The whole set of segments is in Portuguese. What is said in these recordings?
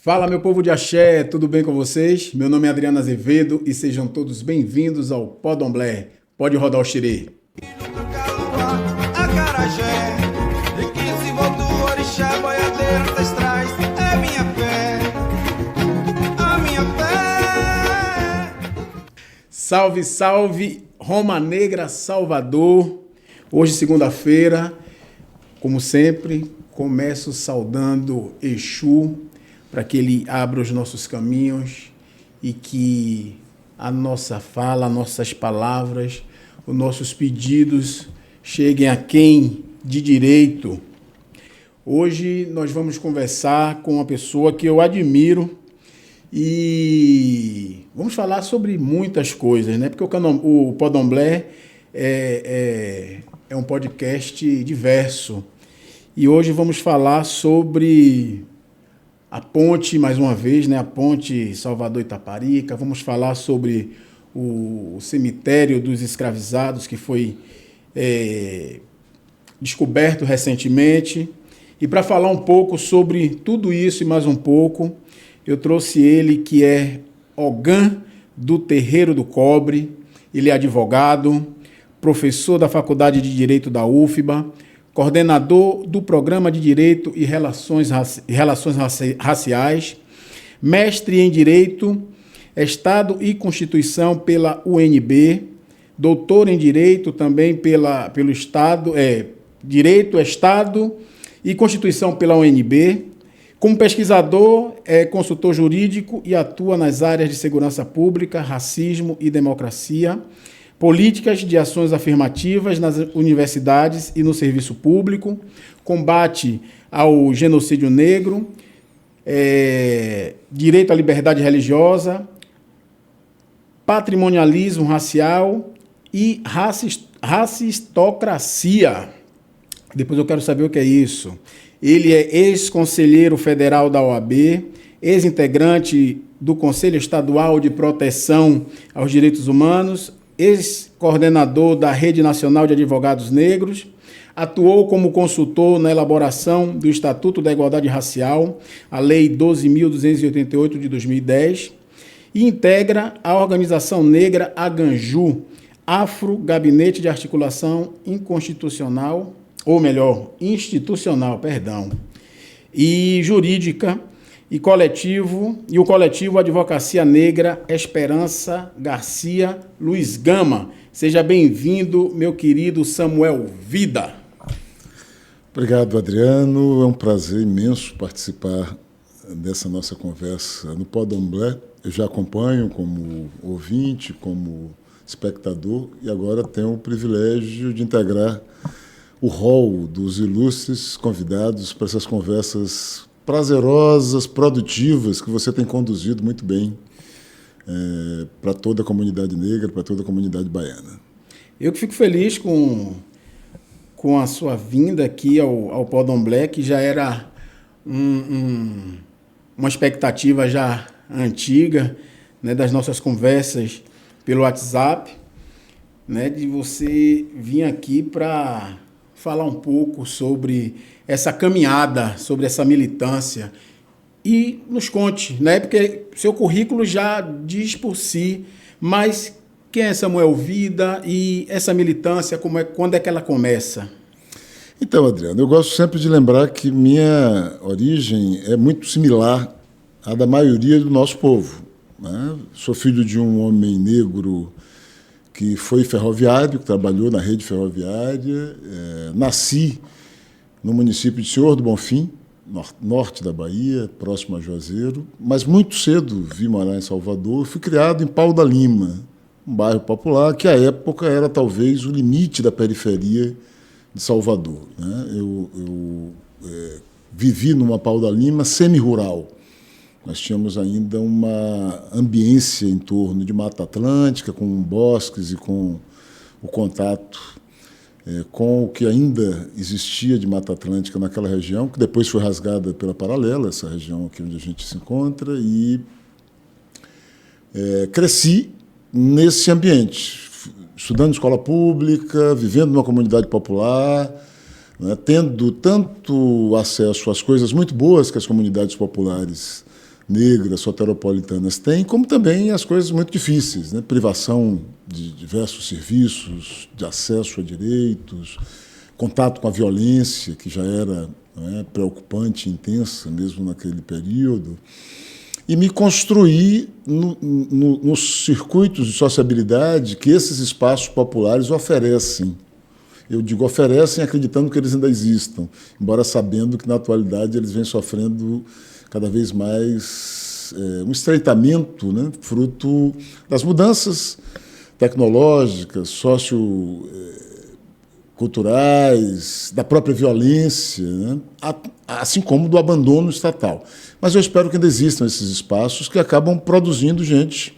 Fala, meu povo de axé, tudo bem com vocês? Meu nome é Adriano Azevedo e sejam todos bem-vindos ao Podomblé. Pode rodar o xirê. Salve, salve, Roma Negra, Salvador. Hoje, segunda-feira, como sempre, começo saudando Exu para que ele abra os nossos caminhos e que a nossa fala, nossas palavras, os nossos pedidos cheguem a quem de direito. Hoje nós vamos conversar com uma pessoa que eu admiro e vamos falar sobre muitas coisas, né? Porque o Podomblé é um podcast diverso. E hoje vamos falar sobre a ponte, mais uma vez, né? A ponte Salvador-Itaparica. Vamos falar sobre o cemitério dos escravizados que foi descoberto recentemente. E para falar um pouco sobre tudo isso e mais um pouco, eu trouxe ele que é Ogã do Terreiro do Cobre. Ele é advogado, professor da Faculdade de Direito da UFBA, coordenador do Programa de Direito e Relações Raciais, mestre em Direito, Estado e Constituição pela UNB, doutor em Direito também pelo Estado, Direito, Estado e Constituição pela UNB. Como pesquisador, é consultor jurídico e atua nas áreas de segurança pública, racismo e democracia, políticas de ações afirmativas nas universidades e no serviço público, combate ao genocídio negro, direito à liberdade religiosa, patrimonialismo racial e racistocracia. Depois eu quero saber o que é isso. Ele é ex-conselheiro federal da OAB, ex-integrante do Conselho Estadual de Proteção aos Direitos Humanos, ex-coordenador da Rede Nacional de Advogados Negros, atuou como consultor na elaboração do Estatuto da Igualdade Racial, a Lei 12.288 de 2010, e integra a organização negra Aganju, Afro Gabinete de Articulação Inconstitucional, institucional, e jurídica, e o coletivo Advocacia Negra Esperança Garcia Luiz Gama. Seja bem-vindo, meu querido Samuel Vida. Obrigado, Adriano. É um prazer imenso participar dessa nossa conversa no Podomblé. Eu já acompanho como ouvinte, como espectador, e agora tenho o privilégio de integrar o hall dos ilustres convidados para essas conversas prazerosas, produtivas, que você tem conduzido muito bem para toda a comunidade negra, para toda a comunidade baiana. Eu que fico feliz com a sua vinda aqui ao Podomblé, que já era uma expectativa já antiga, né, das nossas conversas pelo WhatsApp, né, de você vir aqui para falar um pouco sobre essa caminhada, sobre essa militância. E nos conte, né? Porque seu currículo já diz por si, mas quem é Samuel Vida e essa militância, quando é que ela começa? Então, Adriano, eu gosto sempre de lembrar que minha origem é muito similar à da maioria do nosso povo, né? Sou filho de um homem negro que foi ferroviário, que trabalhou na rede ferroviária. Nasci no município de Senhor do Bonfim, norte da Bahia, próximo a Juazeiro, mas muito cedo vim morar em Salvador. Fui criado em Pau da Lima, um bairro popular que, à época, era talvez o limite da periferia de Salvador, né? Eu vivi numa Pau da Lima semi-rural. Nós tínhamos ainda uma ambiência em torno de Mata Atlântica, com bosques e com o contato com o que ainda existia de Mata Atlântica naquela região, que depois foi rasgada pela Paralela, essa região aqui onde a gente se encontra, e cresci nesse ambiente, estudando escola pública, vivendo numa comunidade popular, né, tendo tanto acesso às coisas muito boas que as comunidades populares negras, soteropolitanas têm, como também as coisas muito difíceis, né? Privação de diversos serviços, de acesso a direitos, contato com a violência, que já era, né, preocupante, intensa, mesmo naquele período, e me construir nos circuitos de sociabilidade que esses espaços populares oferecem. Eu digo oferecem acreditando que eles ainda existam, embora sabendo que na atualidade eles vêm sofrendo cada vez mais um estreitamento, né, fruto das mudanças tecnológicas, socioculturais, da própria violência, né, assim como do abandono estatal. Mas eu espero que ainda existam esses espaços que acabam produzindo gente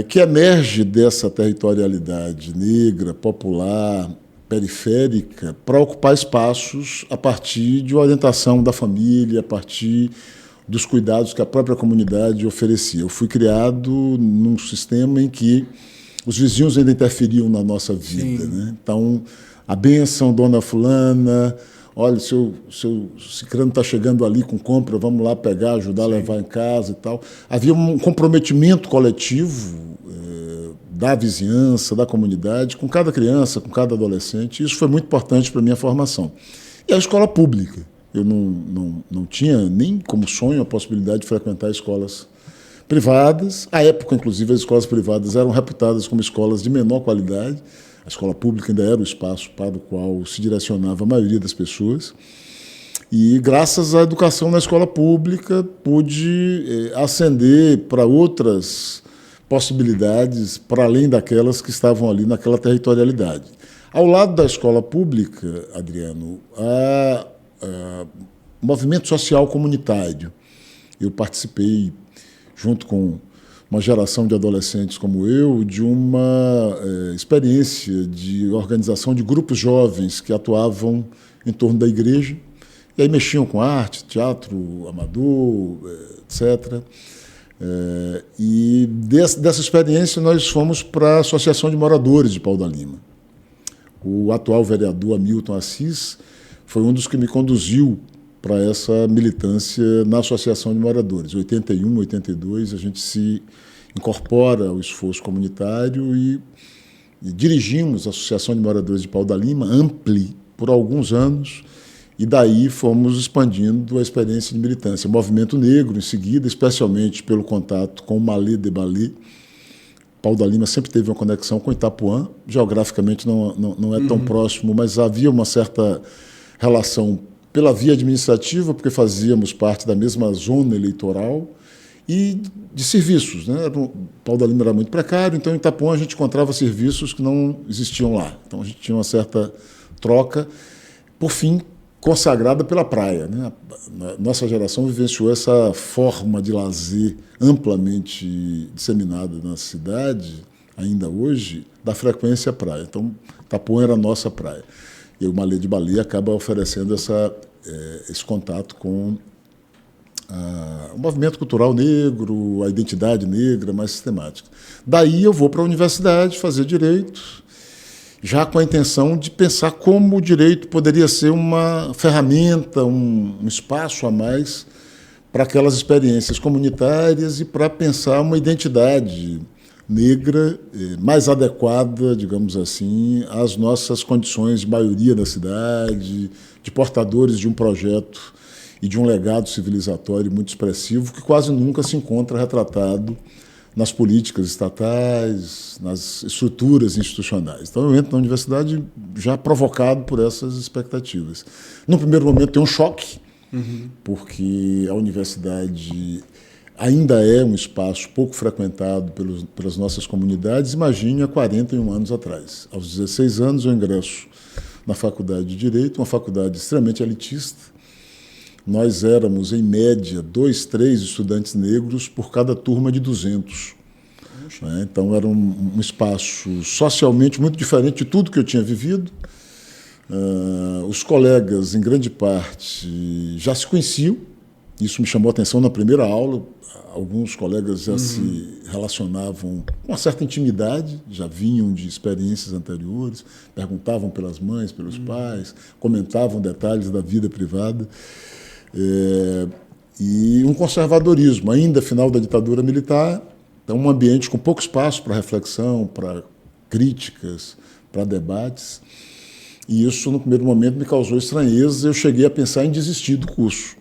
que emerge dessa territorialidade negra, popular, periférica, para ocupar espaços a partir de uma orientação da família, a partir dos cuidados que a própria comunidade oferecia. Eu fui criado num sistema em que os vizinhos ainda interferiam na nossa vida, né? Então, a bênção, dona fulana, olha, seu cicrano está chegando ali com compra, vamos lá pegar, ajudar a levar em casa e tal. Havia um comprometimento coletivo da vizinhança, da comunidade, com cada criança, com cada adolescente. Isso foi muito importante para a minha formação. E a escola pública. Eu não tinha nem como sonho a possibilidade de frequentar escolas privadas. À época, inclusive, as escolas privadas eram reputadas como escolas de menor qualidade. A escola pública ainda era o espaço para o qual se direcionava a maioria das pessoas. E, graças à educação na escola pública, pude ascender para outras possibilidades, para além daquelas que estavam ali naquela territorialidade. Ao lado da escola pública, Adriano, há movimento social comunitário. Eu participei, junto com uma geração de adolescentes como eu, de uma experiência de organização de grupos jovens que atuavam em torno da igreja, e aí mexiam com arte, teatro amador, etc. E dessa experiência nós fomos para a Associação de Moradores de Pau da Lima. O atual vereador Hamilton Assis foi um dos que me conduziu para essa militância na Associação de Moradores. Em 81, 82, a gente se incorpora ao esforço comunitário e dirigimos a Associação de Moradores de Pau da Lima, Ampli, por alguns anos, e daí fomos expandindo a experiência de militância. O movimento negro, em seguida, especialmente pelo contato com o Malê de Balê. Pau da Lima sempre teve uma conexão com Itapuã, geograficamente não é tão próximo, mas havia uma certa relação pela via administrativa, porque fazíamos parte da mesma zona eleitoral, e de serviços, né? O Pau da Lima era muito precário, então em Itapuã a gente encontrava serviços que não existiam lá. Então a gente tinha uma certa troca, por fim, consagrada pela praia, né? Nossa geração vivenciou essa forma de lazer amplamente disseminada na cidade, ainda hoje, da frequência à praia. Então, Itapuã era a nossa praia. E o Malê de Balê acaba oferecendo esse contato com o movimento cultural negro, a identidade negra mais sistemática. Daí eu vou para a universidade fazer direito, já com a intenção de pensar como o direito poderia ser uma ferramenta, um espaço a mais para aquelas experiências comunitárias e para pensar uma identidade negra mais adequada, digamos assim, às nossas condições de maioria da cidade, de portadores de um projeto e de um legado civilizatório muito expressivo que quase nunca se encontra retratado nas políticas estatais, nas estruturas institucionais. Então eu entro na universidade já provocado por essas expectativas. No primeiro momento tem um choque, porque a universidade ainda é um espaço pouco frequentado pelas nossas comunidades. Imagine há 41 anos atrás. Aos 16 anos eu ingresso na Faculdade de Direito, uma faculdade extremamente elitista. Nós éramos, em média, 2, 3 estudantes negros por cada turma de 200. Né? Então, era um espaço socialmente muito diferente de tudo que eu tinha vivido. Os colegas, em grande parte, já se conheciam. Isso me chamou a atenção na primeira aula. Alguns colegas já se relacionavam com uma certa intimidade, já vinham de experiências anteriores, perguntavam pelas mães, pelos pais, comentavam detalhes da vida privada. e um conservadorismo, ainda final da ditadura militar, então um ambiente com pouco espaço para reflexão, para críticas, para debates. E isso, no primeiro momento, me causou estranheza. Eu cheguei a pensar em desistir do curso,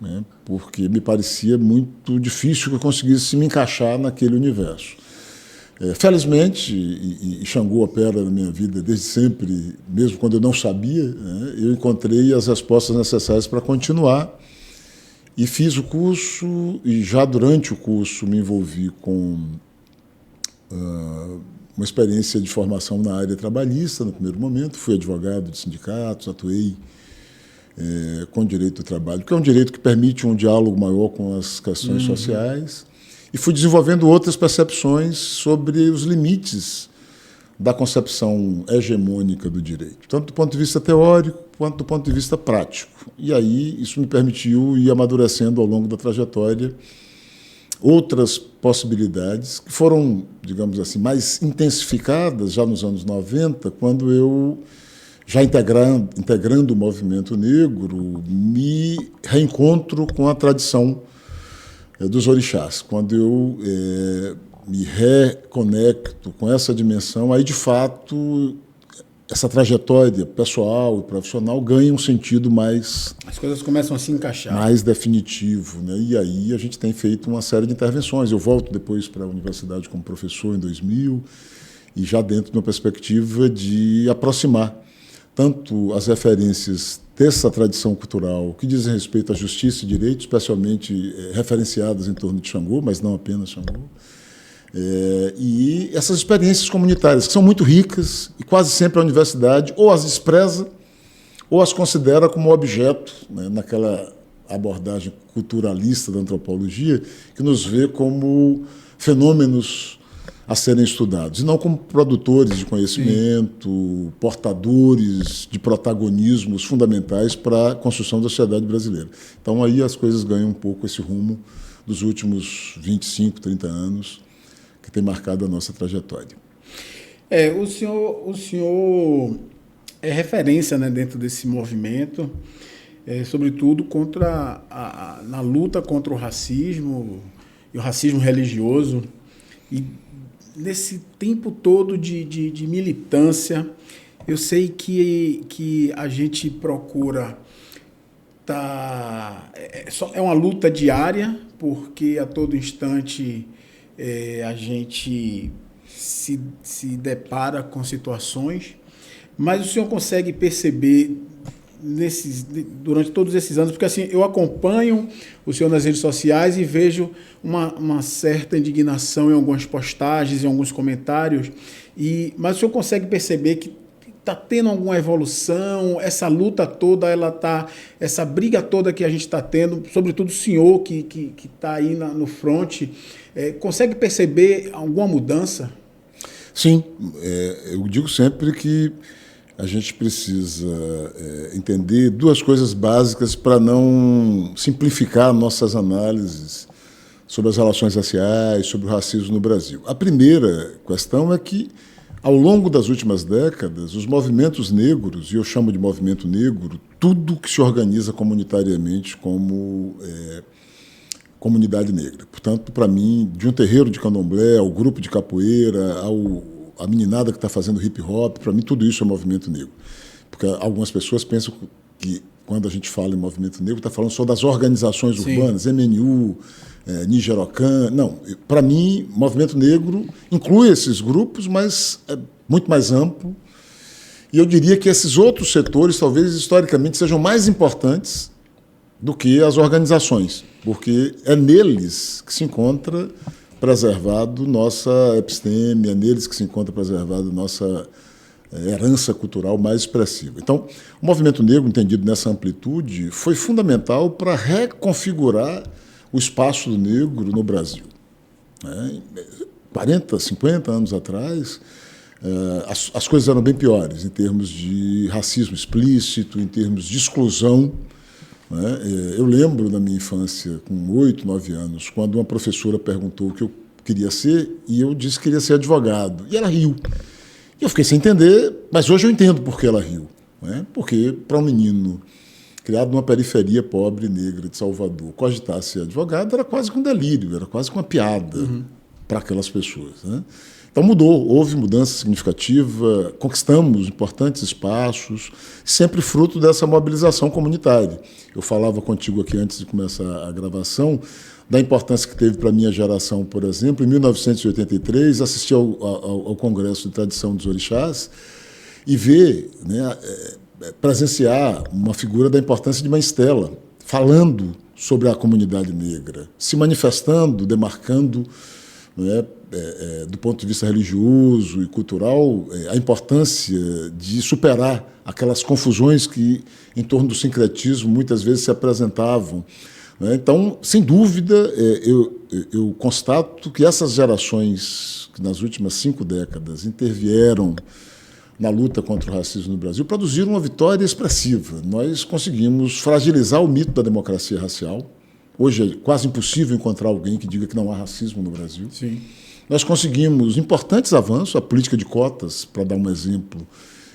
né, porque me parecia muito difícil que eu conseguisse me encaixar naquele universo. Felizmente, e Xangô opera na minha vida desde sempre, mesmo quando eu não sabia, né, eu encontrei as respostas necessárias para continuar e fiz o curso, e já durante o curso me envolvi com uma experiência de formação na área trabalhista no primeiro momento. Fui advogado de sindicatos, atuei com direito do trabalho, que é um direito que permite um diálogo maior com as questões sociais, e fui desenvolvendo outras percepções sobre os limites da concepção hegemônica do direito, tanto do ponto de vista teórico quanto do ponto de vista prático. E aí isso me permitiu ir amadurecendo ao longo da trajetória outras possibilidades que foram, digamos assim, mais intensificadas já nos anos 90, quando eu, já integrando o movimento negro, me reencontro com a tradição dos orixás. Quando eu me reconecto com essa dimensão, aí, de fato, essa trajetória pessoal e profissional ganha um sentido mais... As coisas começam a se encaixar. Mais definitivo, né? E aí a gente tem feito uma série de intervenções. Eu volto depois para a universidade como professor em 2000, e já dentro de uma perspectiva de aproximar tanto as referências dessa tradição cultural que dizem respeito à justiça e direito, especialmente referenciadas em torno de Xangô, mas não apenas Xangô, e essas experiências comunitárias, que são muito ricas, e quase sempre a universidade ou as despreza ou as considera como objeto, né, naquela abordagem culturalista da antropologia, que nos vê como fenômenos a serem estudados, e não como produtores de conhecimento, sim, portadores de protagonismos fundamentais para a construção da sociedade brasileira. Então, aí as coisas ganham um pouco esse rumo dos últimos 25, 30 anos, que tem marcado a nossa trajetória. O senhor é referência, né, dentro desse movimento, sobretudo na luta contra o racismo e o racismo religioso. E nesse tempo todo de militância, eu sei que a gente procura é uma luta diária, porque a todo instante a gente se depara com situações, mas o senhor consegue perceber durante todos esses anos, porque assim, eu acompanho o senhor nas redes sociais e vejo uma certa indignação em algumas postagens, em alguns comentários, mas o senhor consegue perceber que está tendo alguma evolução, essa luta toda, essa briga toda que a gente está tendo, sobretudo o senhor que está aí no front, consegue perceber alguma mudança? Sim, eu digo sempre que a gente precisa entender duas coisas básicas para não simplificar nossas análises sobre as relações raciais, sobre o racismo no Brasil. A primeira questão é que, ao longo das últimas décadas, os movimentos negros, e eu chamo de movimento negro tudo que se organiza comunitariamente como comunidade negra. Portanto, para mim, de um terreiro de candomblé ao grupo de capoeira, a meninada que está fazendo hip-hop, para mim tudo isso é movimento negro. Porque algumas pessoas pensam que, quando a gente fala em movimento negro, está falando só das organizações urbanas, sim, MNU, Nigerocan. Não, para mim, movimento negro inclui esses grupos, mas é muito mais amplo. E eu diria que esses outros setores, talvez, historicamente, sejam mais importantes do que as organizações, porque é neles que se encontra preservado nossa episteme, é neles que se encontra preservado nossa herança cultural mais expressiva. Então, o movimento negro, entendido nessa amplitude, foi fundamental para reconfigurar o espaço do negro no Brasil. 40, 50 anos atrás, as coisas eram bem piores em termos de racismo explícito, em termos de exclusão. Eu lembro da minha infância, com 8, 9 anos, quando uma professora perguntou o que eu queria ser, e eu disse que queria ser advogado. E ela riu. E eu fiquei sem entender, mas hoje eu entendo por que ela riu. Porque, para um menino criado numa periferia pobre negra de Salvador, cogitar ser advogado era quase que um delírio, era quase que uma piada para aquelas pessoas, né? Então mudou, houve mudança significativa, conquistamos importantes espaços, sempre fruto dessa mobilização comunitária. Eu falava contigo aqui antes de começar a gravação da importância que teve para a minha geração, por exemplo. Em 1983, assisti ao Congresso de Tradição dos Orixás e ver, né, presenciar uma figura da importância de Mãe Estela, falando sobre a comunidade negra, se manifestando, demarcando, né, do ponto de vista religioso e cultural, a importância de superar aquelas confusões que, em torno do sincretismo, muitas vezes se apresentavam. Então, sem dúvida, eu constato que essas gerações que, nas últimas 5 décadas, intervieram na luta contra o racismo no Brasil, produziram uma vitória expressiva. Nós conseguimos fragilizar o mito da democracia racial. Hoje é quase impossível encontrar alguém que diga que não há racismo no Brasil. Sim. Nós conseguimos importantes avanços, a política de cotas, para dar um exemplo,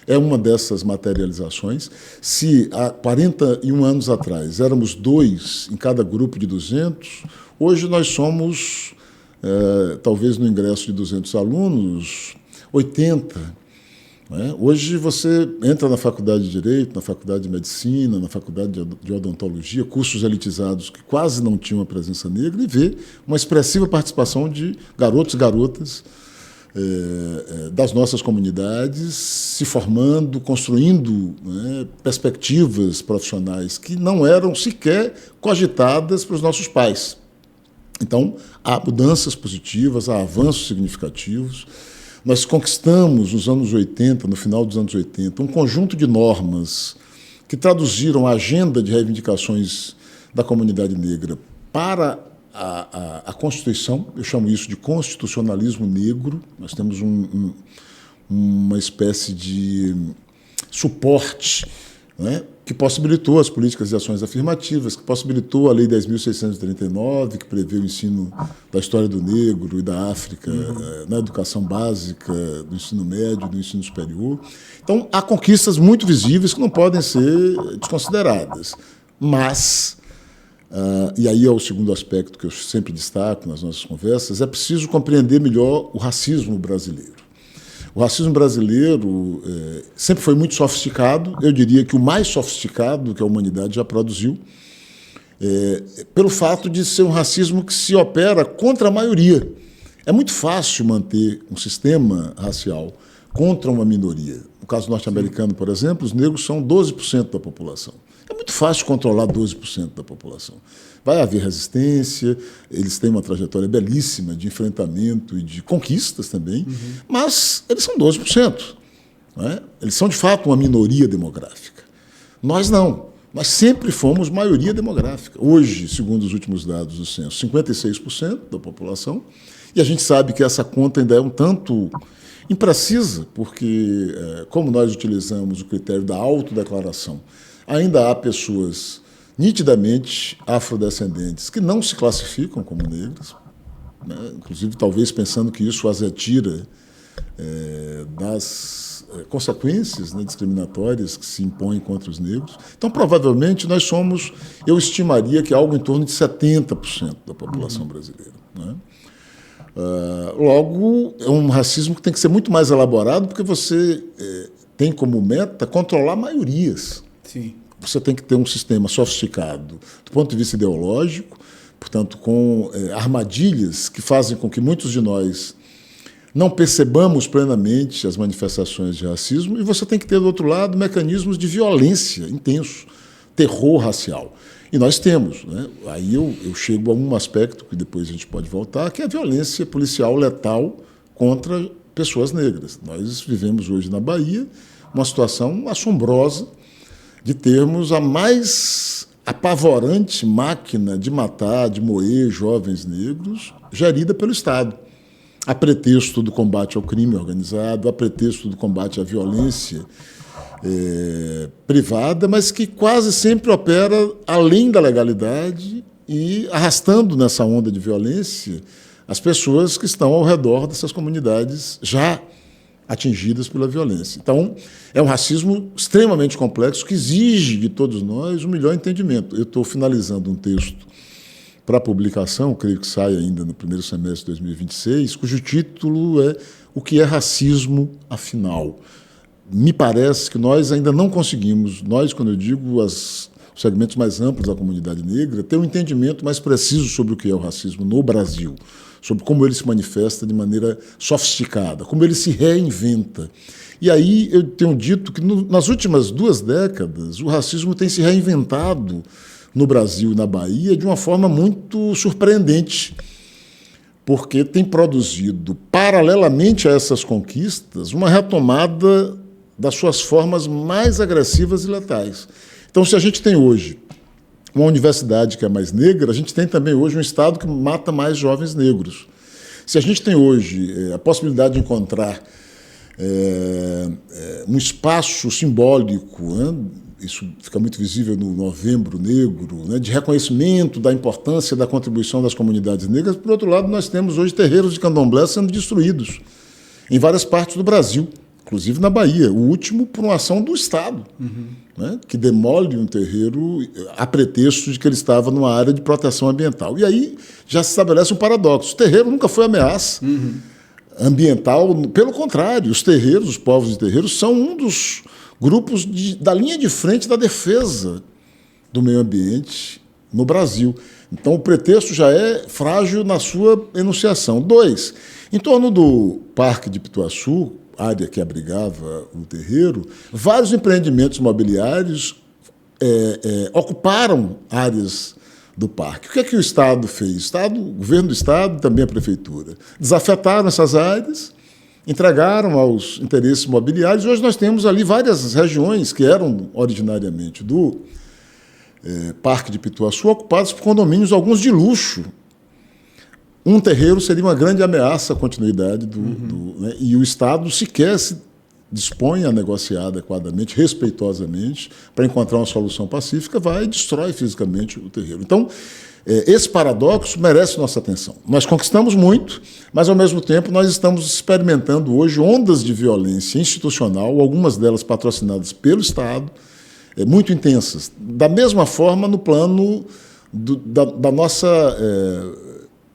é uma dessas materializações. Se há 41 anos atrás éramos 2 em cada grupo de 200, hoje nós somos, talvez no ingresso de 200 alunos, 80. Hoje você entra na faculdade de Direito, na faculdade de Medicina, na faculdade de Odontologia, cursos elitizados que quase não tinham a presença negra, e vê uma expressiva participação de garotos e garotas das nossas comunidades se formando, construindo, né, perspectivas profissionais que não eram sequer cogitadas para os nossos pais. Então, há mudanças positivas, há avanços significativos. Nós conquistamos, nos anos 80, no final dos anos 80, um conjunto de normas que traduziram a agenda de reivindicações da comunidade negra para a Constituição. Eu chamo isso de constitucionalismo negro. Nós temos uma espécie de suporte, né, que possibilitou as políticas de ações afirmativas, que possibilitou a Lei 10.639, que prevê o ensino da história do negro e da África na educação básica, do ensino médio, do ensino superior. Então, há conquistas muito visíveis que não podem ser desconsideradas. Mas, e aí é o segundo aspecto que eu sempre destaco nas nossas conversas, é preciso compreender melhor o racismo brasileiro. O racismo brasileiro sempre foi muito sofisticado, eu diria que o mais sofisticado que a humanidade já produziu, pelo fato de ser um racismo que se opera contra a maioria. É muito fácil manter um sistema racial contra uma minoria. No caso norte-americano, por exemplo, os negros são 12% da população. É muito fácil controlar 12% da população. Vai haver resistência, eles têm uma trajetória belíssima de enfrentamento e de conquistas também, mas eles são 12%. Não é? Eles são, de fato, uma minoria demográfica. Nós não. Nós sempre fomos maioria demográfica. Hoje, segundo os últimos dados do censo, 56% da população, e a gente sabe que essa conta ainda é um tanto imprecisa, porque, como nós utilizamos o critério da autodeclaração, ainda há pessoas nitidamente afrodescendentes que não se classificam como negras, né? Inclusive talvez pensando que isso as retira das consequências, né, discriminatórias que se impõem contra os negros. Então, provavelmente, nós somos, eu estimaria que algo em torno de 70% da população brasileira, né? Logo, é um racismo que tem que ser muito mais elaborado, porque você tem como meta controlar maiorias. Sim. Você tem que ter um sistema sofisticado do ponto de vista ideológico, portanto, com armadilhas que fazem com que muitos de nós não percebamos plenamente as manifestações de racismo, e você tem que ter, do outro lado, mecanismos de violência intenso, terror racial. E nós temos, né? Aí eu chego a um aspecto que depois a gente pode voltar, que é a violência policial letal contra pessoas negras. Nós vivemos hoje na Bahia uma situação assombrosa de termos a mais apavorante máquina de matar, de moer jovens negros, gerida pelo Estado, a pretexto do combate ao crime organizado, a pretexto do combate à violência privada, mas que quase sempre opera além da legalidade e arrastando nessa onda de violência as pessoas que estão ao redor dessas comunidades já atingidas pela violência. Então, é um racismo extremamente complexo que exige de todos nós um melhor entendimento. Eu estou finalizando um texto para publicação, creio que sai ainda no primeiro semestre de 2026, cujo título é O que é racismo, afinal? Me parece que nós ainda não conseguimos, nós, quando eu digo os segmentos mais amplos da comunidade negra, ter um entendimento mais preciso sobre o que é o racismo no Brasil, sobre como ele se manifesta de maneira sofisticada, como ele se reinventa. E aí eu tenho dito que nas últimas 2 décadas o racismo tem se reinventado no Brasil e na Bahia de uma forma muito surpreendente, porque tem produzido, paralelamente a essas conquistas, uma retomada das suas formas mais agressivas e letais. Então, se a gente tem hoje uma universidade que é mais negra, a gente tem também hoje um Estado que mata mais jovens negros. Se a gente tem hoje a possibilidade de encontrar um espaço simbólico, né? Isso fica muito visível no Novembro Negro, né, de reconhecimento da importância da contribuição das comunidades negras. Por outro lado, nós temos hoje terreiros de candomblé sendo destruídos em várias partes do Brasil, inclusive na Bahia, o último por uma ação do Estado, né, que demole um terreiro a pretexto de que ele estava numa área de proteção ambiental. E aí já se estabelece um paradoxo. O terreiro nunca foi ameaça ambiental, pelo contrário, os terreiros, os povos de terreiros, são um dos grupos da linha de frente da defesa do meio ambiente no Brasil. Então, o pretexto já é frágil na sua enunciação. 2, em torno do Parque de Pituaçu, área que abrigava o terreiro, vários empreendimentos imobiliários ocuparam áreas do parque. O que é que o Estado fez? O governo do Estado, também a Prefeitura, desafetaram essas áreas, entregaram aos interesses imobiliários. Hoje nós temos ali várias regiões que eram originariamente do Parque de Pituaçu ocupadas por condomínios, alguns de luxo. Um terreiro seria uma grande ameaça à continuidade né? E o Estado sequer se dispõe a negociar adequadamente, respeitosamente, para encontrar uma solução pacífica, vai e destrói fisicamente o terreiro. Então, esse paradoxo merece nossa atenção. Nós conquistamos muito, mas, ao mesmo tempo, nós estamos experimentando hoje ondas de violência institucional, algumas delas patrocinadas pelo Estado, muito intensas. Da mesma forma, no plano da nossa,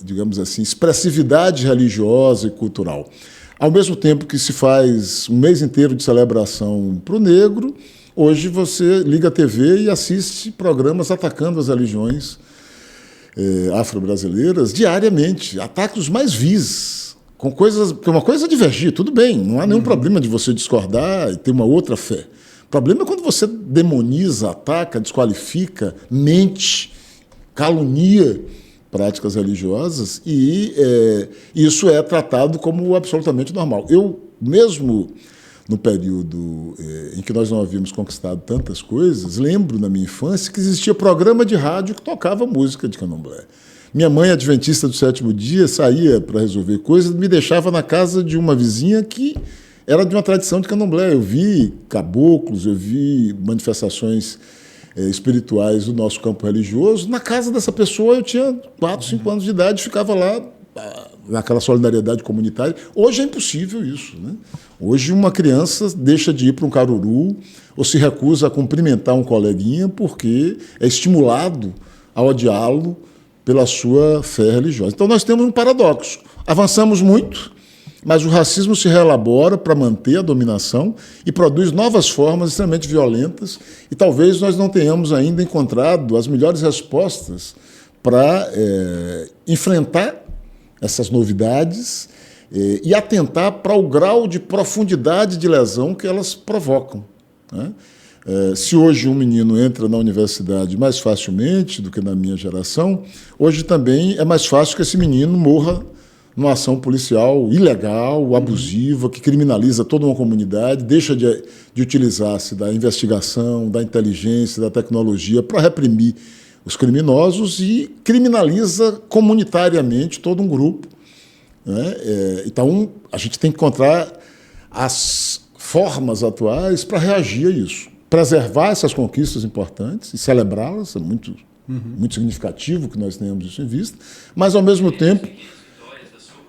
digamos assim, expressividade religiosa e cultural. Ao mesmo tempo que se faz um mês inteiro de celebração para o negro, hoje você liga a TV e assiste programas atacando as religiões afro-brasileiras diariamente, ataques os mais vis, com coisas, porque uma coisa é divergir, tudo bem, não há nenhum problema de você discordar e ter uma outra fé. O problema é quando você demoniza, ataca, desqualifica, mente, calunia práticas religiosas e isso é tratado como absolutamente normal. Eu, mesmo no período em que nós não havíamos conquistado tantas coisas, lembro na minha infância que existia programa de rádio que tocava música de candomblé. Minha mãe, adventista do 7º dia, saía para resolver coisas, me deixava na casa de uma vizinha que era de uma tradição de candomblé. Eu vi caboclos, eu vi manifestações espirituais do nosso campo religioso. Na casa dessa pessoa eu tinha 4, 5 anos de idade, ficava lá naquela solidariedade comunitária. Hoje é impossível isso, né? Hoje uma criança deixa de ir para um caruru ou se recusa a cumprimentar um coleguinha porque é estimulado a odiá-lo pela sua fé religiosa. Então nós temos um paradoxo. Avançamos muito, mas o racismo se reelabora para manter a dominação e produz novas formas extremamente violentas e talvez nós não tenhamos ainda encontrado as melhores respostas para enfrentar essas novidades e atentar para o grau de profundidade de lesão que elas provocam, né? Se hoje um menino entra na universidade mais facilmente do que na minha geração, hoje também é mais fácil que esse menino morra numa ação policial ilegal, abusiva, que criminaliza toda uma comunidade, deixa de utilizar-se da investigação, da inteligência, da tecnologia para reprimir os criminosos e criminaliza comunitariamente todo um grupo, né? Então, a gente tem que encontrar as formas atuais para reagir a isso. Preservar essas conquistas importantes e celebrá-las, é muito significativo que nós tenhamos isso em vista, mas, ao mesmo tempo,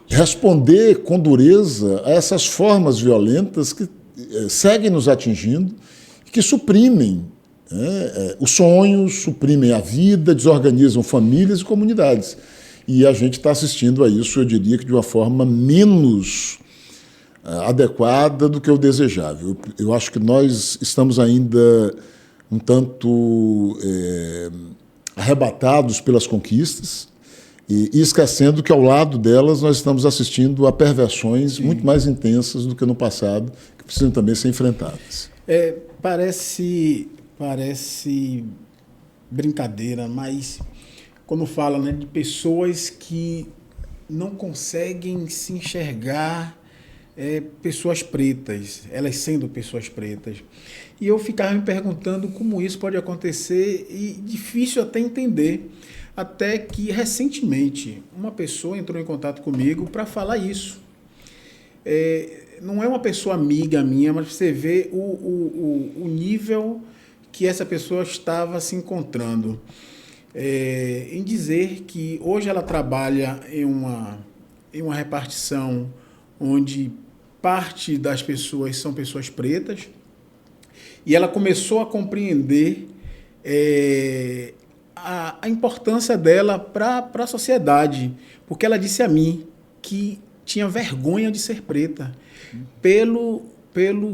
responder com dureza a essas formas violentas que seguem nos atingindo e que suprimem os sonhos, suprimem a vida, desorganizam famílias e comunidades. E a gente está assistindo a isso, eu diria que de uma forma menos adequada do que o desejável. Eu acho que nós estamos ainda um tanto arrebatados pelas conquistas e esquecendo que, ao lado delas, nós estamos assistindo a perversões muito mais intensas do que no passado, que precisam também ser enfrentadas. Parece brincadeira, mas quando fala, né, de pessoas que não conseguem se enxergar pessoas pretas, elas sendo pessoas pretas. E eu ficava me perguntando como isso pode acontecer e difícil até entender. Até que, recentemente, uma pessoa entrou em contato comigo para falar isso. Não é uma pessoa amiga minha, mas você vê o nível que essa pessoa estava se encontrando. Em dizer que hoje ela trabalha em uma repartição onde parte das pessoas são pessoas pretas, e ela começou a compreender a importância dela para a sociedade, porque ela disse a mim que tinha vergonha de ser preta, pelo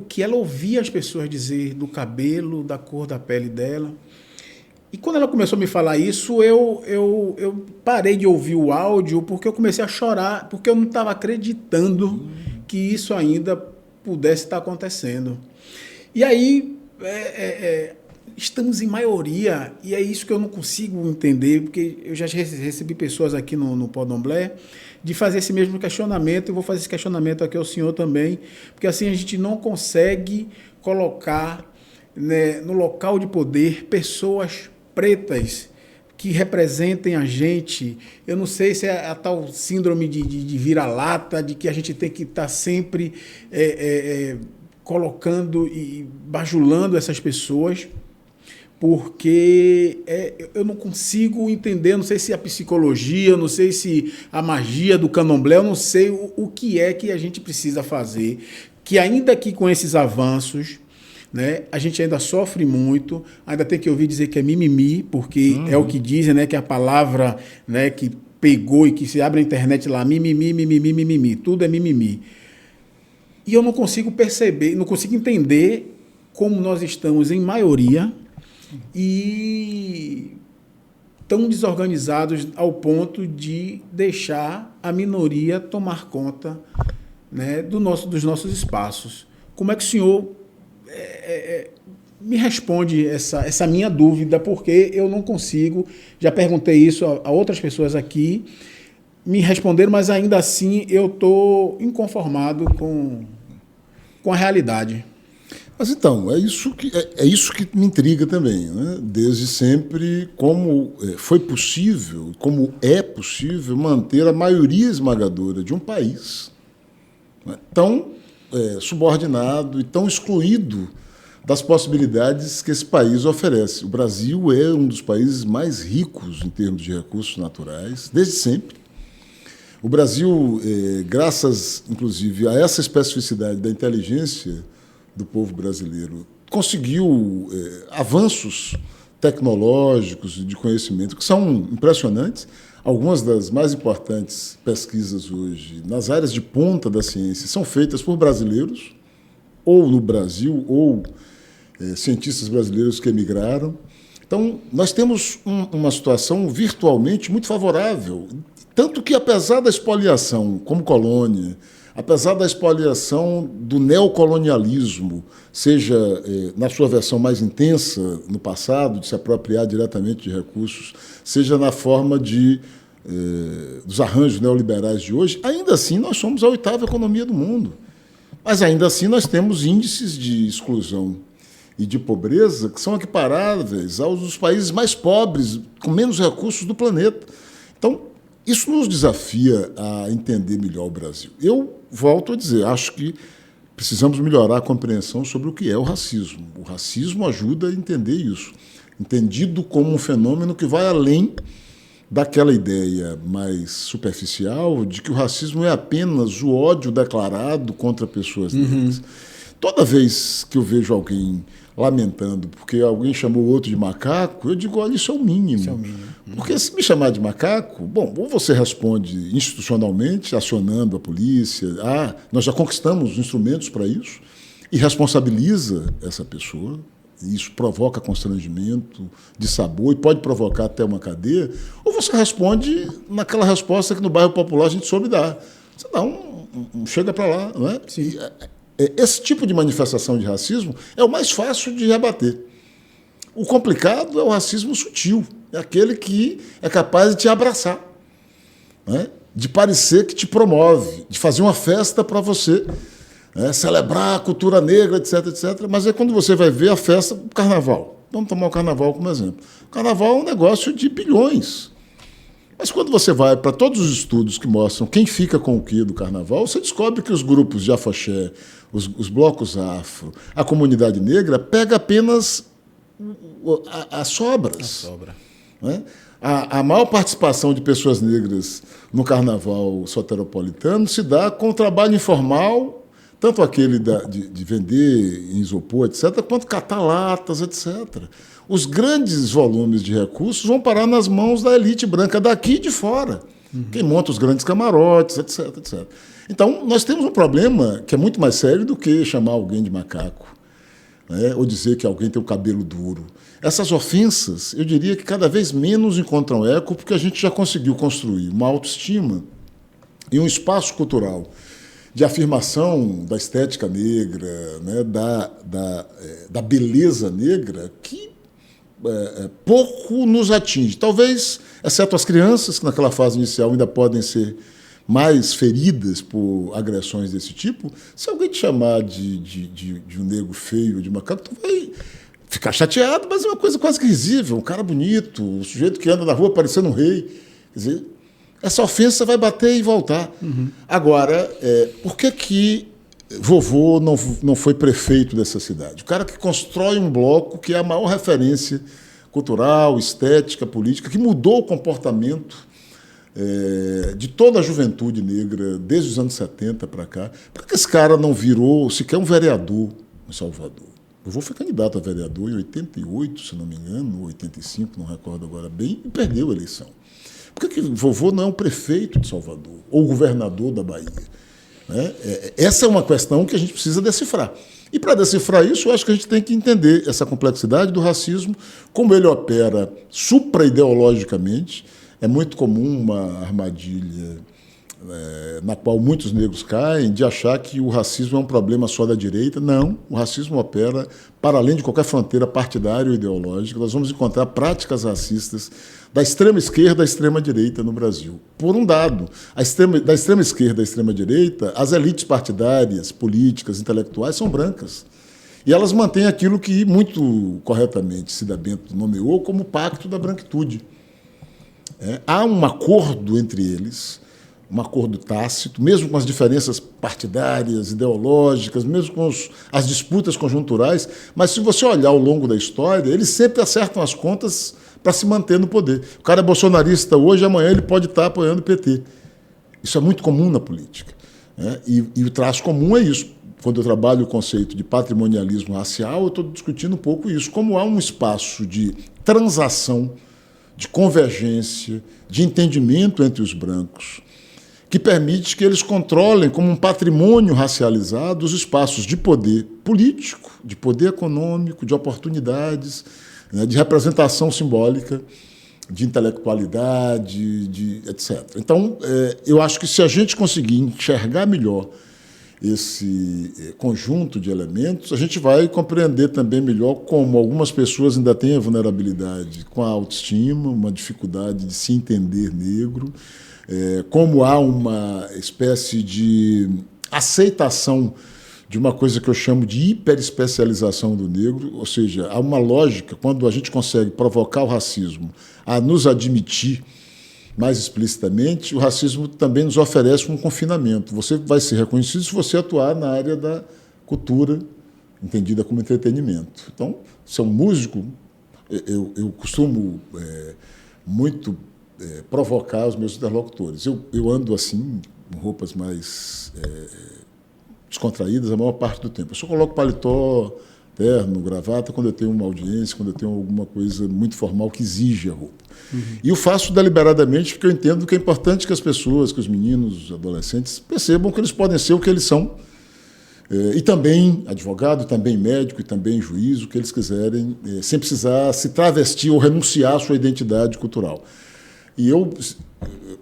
que ela ouvia as pessoas dizer do cabelo, da cor da pele dela. E quando ela começou a me falar isso, eu parei de ouvir o áudio porque eu comecei a chorar, porque eu não estava acreditando que isso ainda pudesse estar acontecendo. E aí, estamos em maioria, e é isso que eu não consigo entender, porque eu já recebi pessoas aqui no Podomblé de fazer esse mesmo questionamento, e vou fazer esse questionamento aqui ao senhor também, porque assim a gente não consegue colocar, né, no local de poder pessoas pretas que representem a gente. Eu não sei se é a tal síndrome de vira-lata, de que a gente tem que estar sempre colocando e bajulando essas pessoas, porque eu não consigo entender, não sei se a psicologia, não sei se a magia do candomblé, eu não sei o que é que a gente precisa fazer, que ainda que com esses avanços, né, a gente ainda sofre muito, ainda tem que ouvir dizer que é mimimi, porque é o que dizem, né, que a palavra, né, que pegou e que se abre a internet lá, mimimi, mimimi, mimimi, tudo é mimimi. E eu não consigo perceber, não consigo entender como nós estamos em maioria e tão desorganizados ao ponto de deixar a minoria tomar conta, né, dos nossos espaços. Como é que o senhor me responde essa minha dúvida, porque eu não consigo, já perguntei isso a outras pessoas aqui, me responderam, mas ainda assim eu estou inconformado com a realidade. Mas então, é isso que me intriga também, né? Desde sempre, como foi possível, como é possível manter a maioria esmagadora de um país, né, tão subordinado e tão excluído das possibilidades que esse país oferece. O Brasil é um dos países mais ricos em termos de recursos naturais, desde sempre. O Brasil, graças, inclusive, a essa especificidade da inteligência do povo brasileiro, conseguiu avanços tecnológicos e de conhecimento que são impressionantes. Algumas das mais importantes pesquisas hoje nas áreas de ponta da ciência são feitas por brasileiros, ou no Brasil, ou cientistas brasileiros que emigraram. Então, nós temos uma situação virtualmente muito favorável, tanto que, apesar da expoliação como colônia, apesar da expoliação do neocolonialismo, seja na sua versão mais intensa no passado, de se apropriar diretamente de recursos, seja na forma dos arranjos neoliberais de hoje, ainda assim nós somos a 8ª economia do mundo. Mas ainda assim nós temos índices de exclusão e de pobreza que são equiparáveis aos dos países mais pobres, com menos recursos do planeta. Então, isso nos desafia a entender melhor o Brasil. Eu volto a dizer, acho que precisamos melhorar a compreensão sobre o que é o racismo. O racismo ajuda a entender isso, entendido como um fenômeno que vai além daquela ideia mais superficial de que o racismo é apenas o ódio declarado contra pessoas negras. Toda vez que eu vejo alguém lamentando porque alguém chamou o outro de macaco, eu digo, olha, isso é o mínimo. Isso é o mínimo. Porque se me chamar de macaco, bom, ou você responde institucionalmente, acionando a polícia, nós já conquistamos instrumentos para isso, e responsabiliza essa pessoa, e isso provoca constrangimento, dissabor, e pode provocar até uma cadeia, ou você responde naquela resposta que no bairro popular a gente soube dar. Você dá chega para lá, não é? Sim. Esse tipo de manifestação de racismo é o mais fácil de rebater. O complicado é o racismo sutil, é aquele que é capaz de te abraçar, né? De parecer que te promove, de fazer uma festa para você, celebrar a cultura negra, etc, etc. Mas é quando você vai ver a festa, o carnaval. Vamos tomar o carnaval como exemplo. O carnaval é um negócio de bilhões. Mas quando você vai para todos os estudos que mostram quem fica com o que do carnaval, você descobre que os grupos de afoxé, os blocos afro, a comunidade negra, pega apenas as sobras. A sobra. Né? A maior participação de pessoas negras no carnaval soteropolitano se dá com o trabalho informal, tanto aquele de vender em isopor, etc., quanto catar latas, etc. Os grandes volumes de recursos vão parar nas mãos da elite branca daqui e de fora, quem monta os grandes camarotes, etc, etc. Então, nós temos um problema que é muito mais sério do que chamar alguém de macaco, né? Ou dizer que alguém tem o cabelo duro. Essas ofensas, eu diria que cada vez menos encontram eco, porque a gente já conseguiu construir uma autoestima e um espaço cultural de afirmação da estética negra, né, da beleza negra, que pouco nos atinge. Talvez, exceto as crianças, que naquela fase inicial ainda podem ser mais feridas por agressões desse tipo, se alguém te chamar de um negro feio, de macaco, tu vai ficar chateado, mas é uma coisa quase que risível, um cara bonito, um sujeito que anda na rua parecendo um rei. Quer dizer, essa ofensa vai bater e voltar. Agora, por que vovô não foi prefeito dessa cidade? O cara que constrói um bloco que é a maior referência cultural, estética, política, que mudou o comportamento de toda a juventude negra, desde os anos 70 para cá. Por que esse cara não virou sequer um vereador em Salvador? Vovô foi candidato a vereador em 88, se não me engano, ou 85, não recordo agora bem, e perdeu a eleição. Por que vovô não é um prefeito de Salvador ou governador da Bahia? Essa é uma questão que a gente precisa decifrar. E para decifrar isso, eu acho que a gente tem que entender essa complexidade do racismo, como ele opera supra-ideologicamente. É muito comum uma armadilha na qual muitos negros caem, de achar que o racismo é um problema só da direita. Não, o racismo opera para além de qualquer fronteira partidária ou ideológica. Nós vamos encontrar práticas racistas da extrema esquerda à extrema direita no Brasil. Por um dado, da extrema esquerda à extrema direita, as elites partidárias, políticas, intelectuais são brancas. E elas mantêm aquilo que muito corretamente Cida Bento nomeou como o pacto da branquitude. Há um acordo entre eles, um acordo tácito, mesmo com as diferenças partidárias, ideológicas, mesmo com as disputas conjunturais, mas se você olhar ao longo da história, eles sempre acertam as contas para se manter no poder. O cara é bolsonarista hoje, amanhã ele pode estar apoiando o PT. Isso é muito comum na política. E o traço comum é isso. Quando eu trabalho o conceito de patrimonialismo racial, eu estou discutindo um pouco isso. Como há um espaço de transação, de convergência, de entendimento entre os brancos, que permite que eles controlem como um patrimônio racializado os espaços de poder político, de poder econômico, de oportunidades, de representação simbólica, de intelectualidade, etc. Então, eu acho que se a gente conseguir enxergar melhor esse conjunto de elementos, a gente vai compreender também melhor como algumas pessoas ainda têm a vulnerabilidade com a autoestima, uma dificuldade de se entender negro, como há uma espécie de aceitação de uma coisa que eu chamo de hiperespecialização do negro, ou seja, há uma lógica, quando a gente consegue provocar o racismo a nos admitir mais explicitamente, o racismo também nos oferece um confinamento. Você vai ser reconhecido se você atuar na área da cultura, entendida como entretenimento. Então, se é um músico, eu costumo muito provocar os meus interlocutores. Eu ando assim, com roupas mais descontraídas a maior parte do tempo. Eu só coloco paletó, terno, gravata, quando eu tenho uma audiência, quando eu tenho alguma coisa muito formal que exige a roupa. E eu faço deliberadamente porque eu entendo que é importante que as pessoas, que os meninos, os adolescentes, percebam que eles podem ser o que eles são. E também advogado, também médico, e também juiz, o que eles quiserem, sem precisar se travestir ou renunciar à sua identidade cultural. E eu,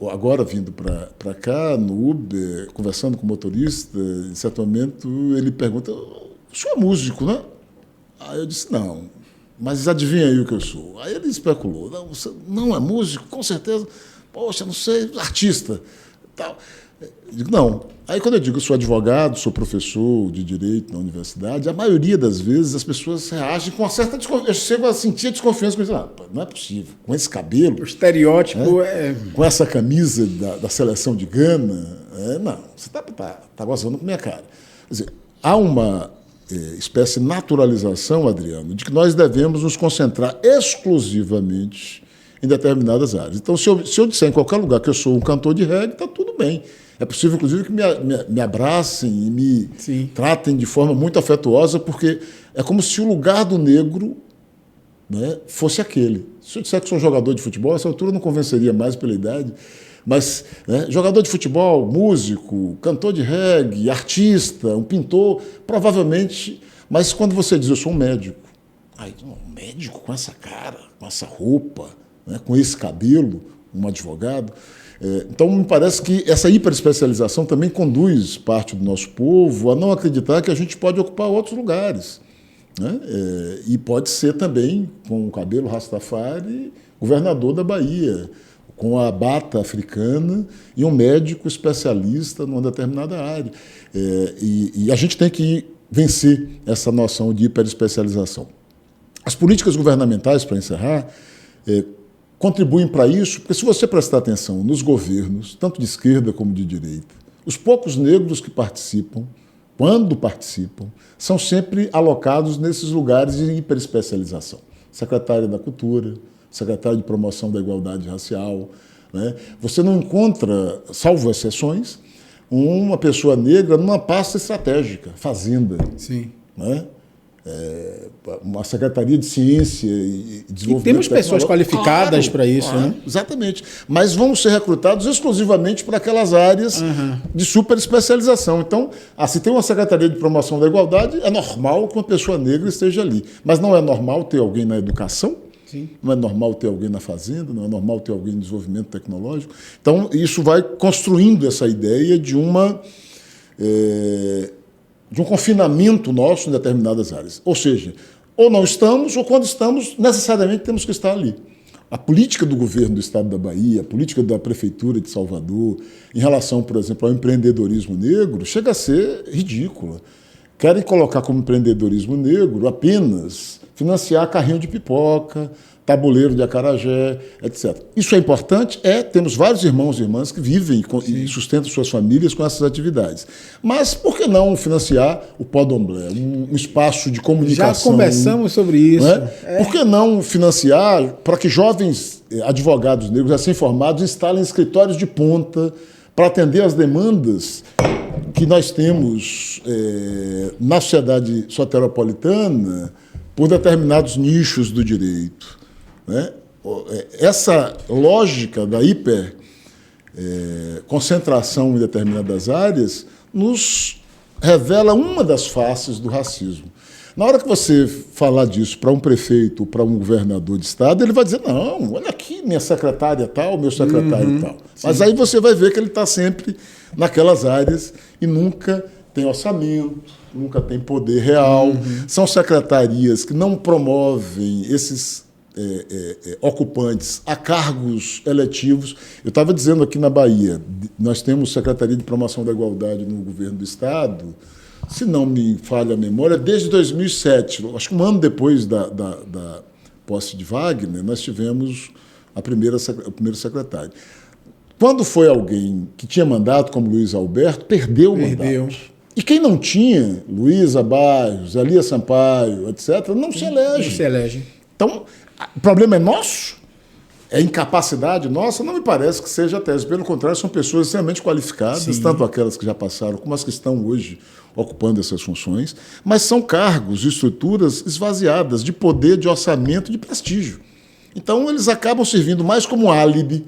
agora vindo para cá, no Uber, conversando com o motorista, em certo momento ele pergunta: o senhor é músico, né? Aí eu disse: não, mas adivinha aí o que eu sou. Aí ele especulou: não, você não é músico? Com certeza. Poxa, não sei, artista. Tal. Eu digo: não. Aí quando eu digo que sou advogado, sou professor de direito na universidade, a maioria das vezes as pessoas reagem com uma certa desconfiança. Eu chego a sentir a desconfiança, com isso: não é possível, com esse cabelo. O estereótipo com essa camisa da seleção de Gana, não, você tá gozando com a minha cara. Quer dizer, há uma espécie de naturalização, Adriano, de que nós devemos nos concentrar exclusivamente em determinadas áreas. Então, se eu disser em qualquer lugar que eu sou um cantor de reggae, está tudo bem. É possível, inclusive, que me abracem e me tratem de forma muito afetuosa, porque é como se o lugar do negro, né, fosse aquele. Se eu disser que sou um jogador de futebol, essa altura não convenceria mais pela idade, mas jogador de futebol, músico, cantor de reggae, artista, um pintor, provavelmente. Mas quando você diz: eu sou um médico, um médico com essa cara, com essa roupa, né, com esse cabelo, um advogado. Então, me parece que essa hiperespecialização também conduz parte do nosso povo a não acreditar que a gente pode ocupar outros lugares, né? E pode ser também, com o cabelo Rastafari, governador da Bahia, com a bata africana e um médico especialista numa determinada área. E a gente tem que vencer essa noção de hiperespecialização. As políticas governamentais, para encerrar, contribuem para isso, porque se você prestar atenção nos governos, tanto de esquerda como de direita, os poucos negros que participam, quando participam, são sempre alocados nesses lugares de hiperespecialização. Secretário da Cultura, secretário de Promoção da Igualdade Racial, né? Você não encontra, salvo exceções, uma pessoa negra numa pasta estratégica, fazenda. Sim. Né? Uma Secretaria de Ciência e Desenvolvimento. E temos pessoas qualificadas para isso, né? Exatamente. Mas vão ser recrutados exclusivamente para aquelas áreas de superespecialização. Então, se tem uma Secretaria de Promoção da Igualdade, é normal que uma pessoa negra esteja ali. Mas não é normal ter alguém na educação? Sim. Não é normal ter alguém na fazenda? Não é normal ter alguém em desenvolvimento tecnológico? Então, isso vai construindo essa ideia de um confinamento nosso em determinadas áreas. Ou seja, ou não estamos, ou quando estamos, necessariamente temos que estar ali. A política do governo do Estado da Bahia, a política da Prefeitura de Salvador, em relação, por exemplo, ao empreendedorismo negro, chega a ser ridícula. Querem colocar como empreendedorismo negro apenas financiar carrinho de pipoca, tabuleiro de acarajé, etc. Isso é importante? Temos vários irmãos e irmãs que vivem e sustentam suas famílias com essas atividades. Mas por que não financiar o Podomblé, um espaço de comunicação? Já conversamos sobre isso. Por que não financiar para que jovens advogados negros recém-formados instalem escritórios de ponta para atender às demandas que nós temos na sociedade soteropolitana por determinados nichos do direito? Né? Essa lógica da hiperconcentração em determinadas áreas nos revela uma das faces do racismo. Na hora que você falar disso para um prefeito, para um governador de estado, ele vai dizer: não, olha aqui, minha secretária tal, meu secretário tal. Sim. Mas aí você vai ver que ele está sempre naquelas áreas e nunca tem orçamento, nunca tem poder real. São secretarias que não promovem esses ocupantes a cargos eletivos. Eu estava dizendo aqui na Bahia, nós temos Secretaria de Promoção da Igualdade no governo do Estado, se não me falha a memória, desde 2007, acho que um ano depois da posse de Wagner, nós tivemos o primeiro secretário. Quando foi alguém que tinha mandato, como Luiz Alberto, perdeu o mandato. E quem não tinha, Luísa Barros, Elia Sampaio, etc., não se elege. Não se elege. Então, o problema é nosso? É incapacidade nossa? Não me parece que seja a tese. Pelo contrário, são pessoas extremamente qualificadas, sim, tanto aquelas que já passaram como as que estão hoje ocupando essas funções, mas são cargos e estruturas esvaziadas de poder, de orçamento, de prestígio. Então, eles acabam servindo mais como álibi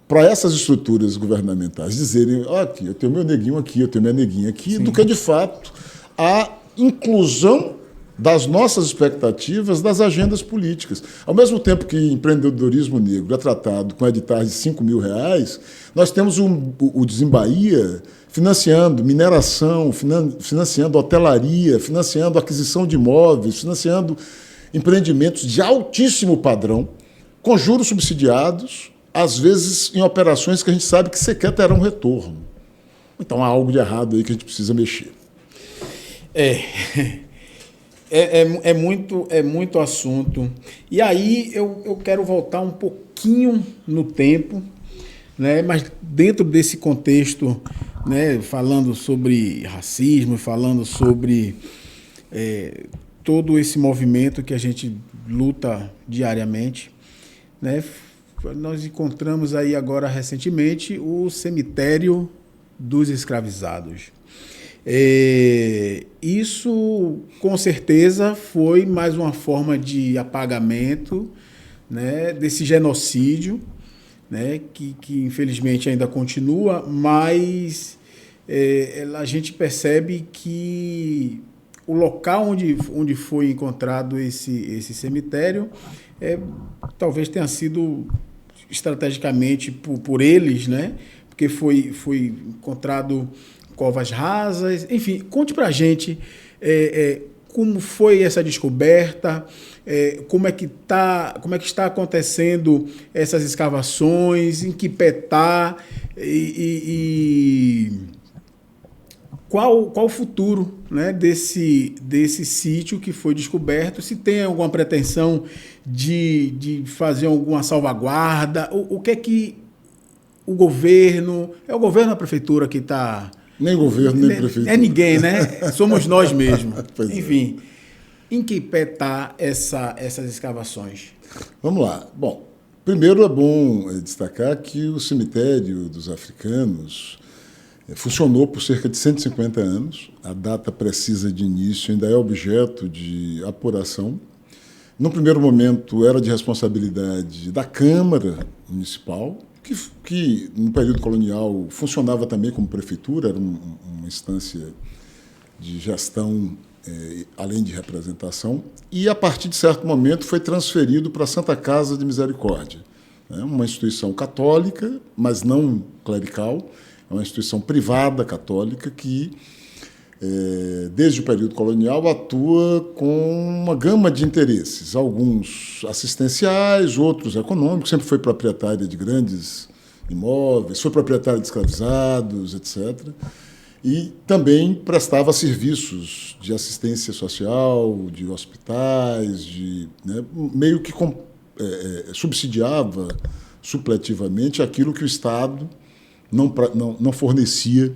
para essas estruturas governamentais dizerem, aqui, eu tenho meu neguinho aqui, eu tenho minha neguinha aqui, sim, do que, de fato, a inclusão das nossas expectativas das agendas políticas. Ao mesmo tempo que empreendedorismo negro é tratado com editais de R$5.000, nós temos o Desembahia financiando mineração, financiando hotelaria, financiando aquisição de imóveis, financiando empreendimentos de altíssimo padrão, com juros subsidiados, às vezes em operações que a gente sabe que sequer terão retorno. Então há algo de errado aí que a gente precisa mexer. É muito assunto. E aí eu quero voltar um pouquinho no tempo, né, mas dentro desse contexto, né, falando sobre racismo, falando sobre todo esse movimento que a gente luta diariamente, né, nós encontramos aí agora recentemente o cemitério dos escravizados. Isso, com certeza, foi mais uma forma de apagamento, né, desse genocídio, né, que infelizmente ainda continua, mas a gente percebe que o local onde foi encontrado esse cemitério talvez tenha sido estrategicamente por eles, né, porque foi encontrado covas rasas, enfim, conte para a gente como foi essa descoberta, como é que está acontecendo essas escavações, em que pé está e qual o futuro, né, desse sítio que foi descoberto, se tem alguma pretensão de fazer alguma salvaguarda, o que é que o governo ou a prefeitura que está... Nem governo, nem prefeitura. É ninguém, né? Somos nós mesmos. Enfim, em que pé está essas escavações? Vamos lá. Bom, primeiro é bom destacar que o cemitério dos africanos funcionou por cerca de 150 anos. A data precisa de início ainda é objeto de apuração. No primeiro momento era de responsabilidade da Câmara Municipal, que no período colonial funcionava também como prefeitura, era uma instância de gestão, além de representação, e a partir de certo momento foi transferido para a Santa Casa de Misericórdia, né? Uma instituição católica, mas não clerical, é uma instituição privada católica que, desde o período colonial, atua com uma gama de interesses, alguns assistenciais, outros econômicos, sempre foi proprietária de grandes imóveis, foi proprietária de escravizados, etc. E também prestava serviços de assistência social, de hospitais, né, meio que subsidiava supletivamente aquilo que o Estado não fornecia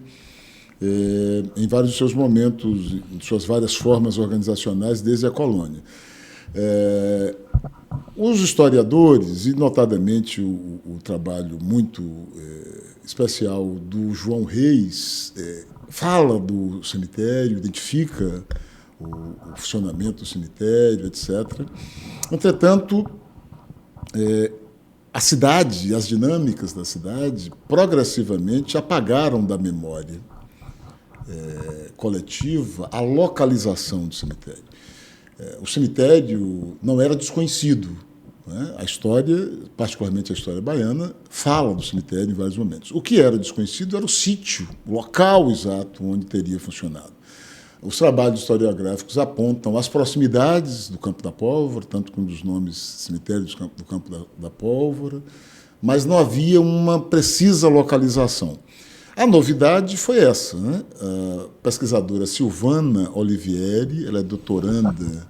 em vários de seus momentos, em suas várias formas organizacionais desde a colônia. Os historiadores, e notadamente o trabalho muito especial do João Reis, fala do cemitério, identifica o funcionamento do cemitério, etc. Entretanto, a cidade, as dinâmicas da cidade, progressivamente apagaram da memória coletiva a localização do cemitério. O cemitério não era desconhecido, né? A história, particularmente a história baiana, fala do cemitério em vários momentos. O que era desconhecido era o sítio, o local exato onde teria funcionado. Os trabalhos historiográficos apontam as proximidades do Campo da Pólvora, tanto com os nomes cemitério do Campo da Pólvora, mas não havia uma precisa localização. A novidade foi essa, né? A pesquisadora Silvana Olivieri, ela é doutoranda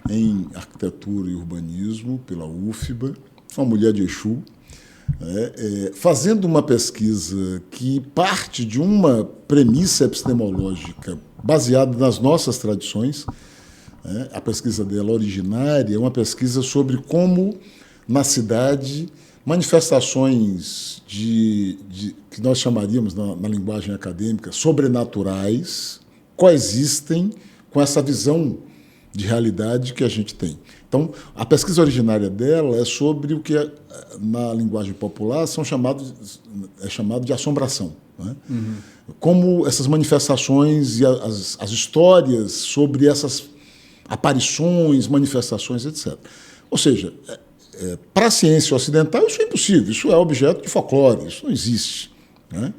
em arquitetura e urbanismo pela UFBA, uma mulher de Exu, fazendo uma pesquisa que parte de uma premissa epistemológica baseada nas nossas tradições. A pesquisa dela originária é uma pesquisa sobre como, na cidade, manifestações que nós chamaríamos, na linguagem acadêmica, sobrenaturais, coexistem com essa visão de realidade que a gente tem. Então, a pesquisa originária dela é sobre o que, na linguagem popular, é chamado de assombração. Né? Uhum. Como essas manifestações e as histórias sobre essas aparições, manifestações, etc. Ou seja, para a ciência ocidental isso é impossível, isso é objeto de folclore, isso não existe. Né?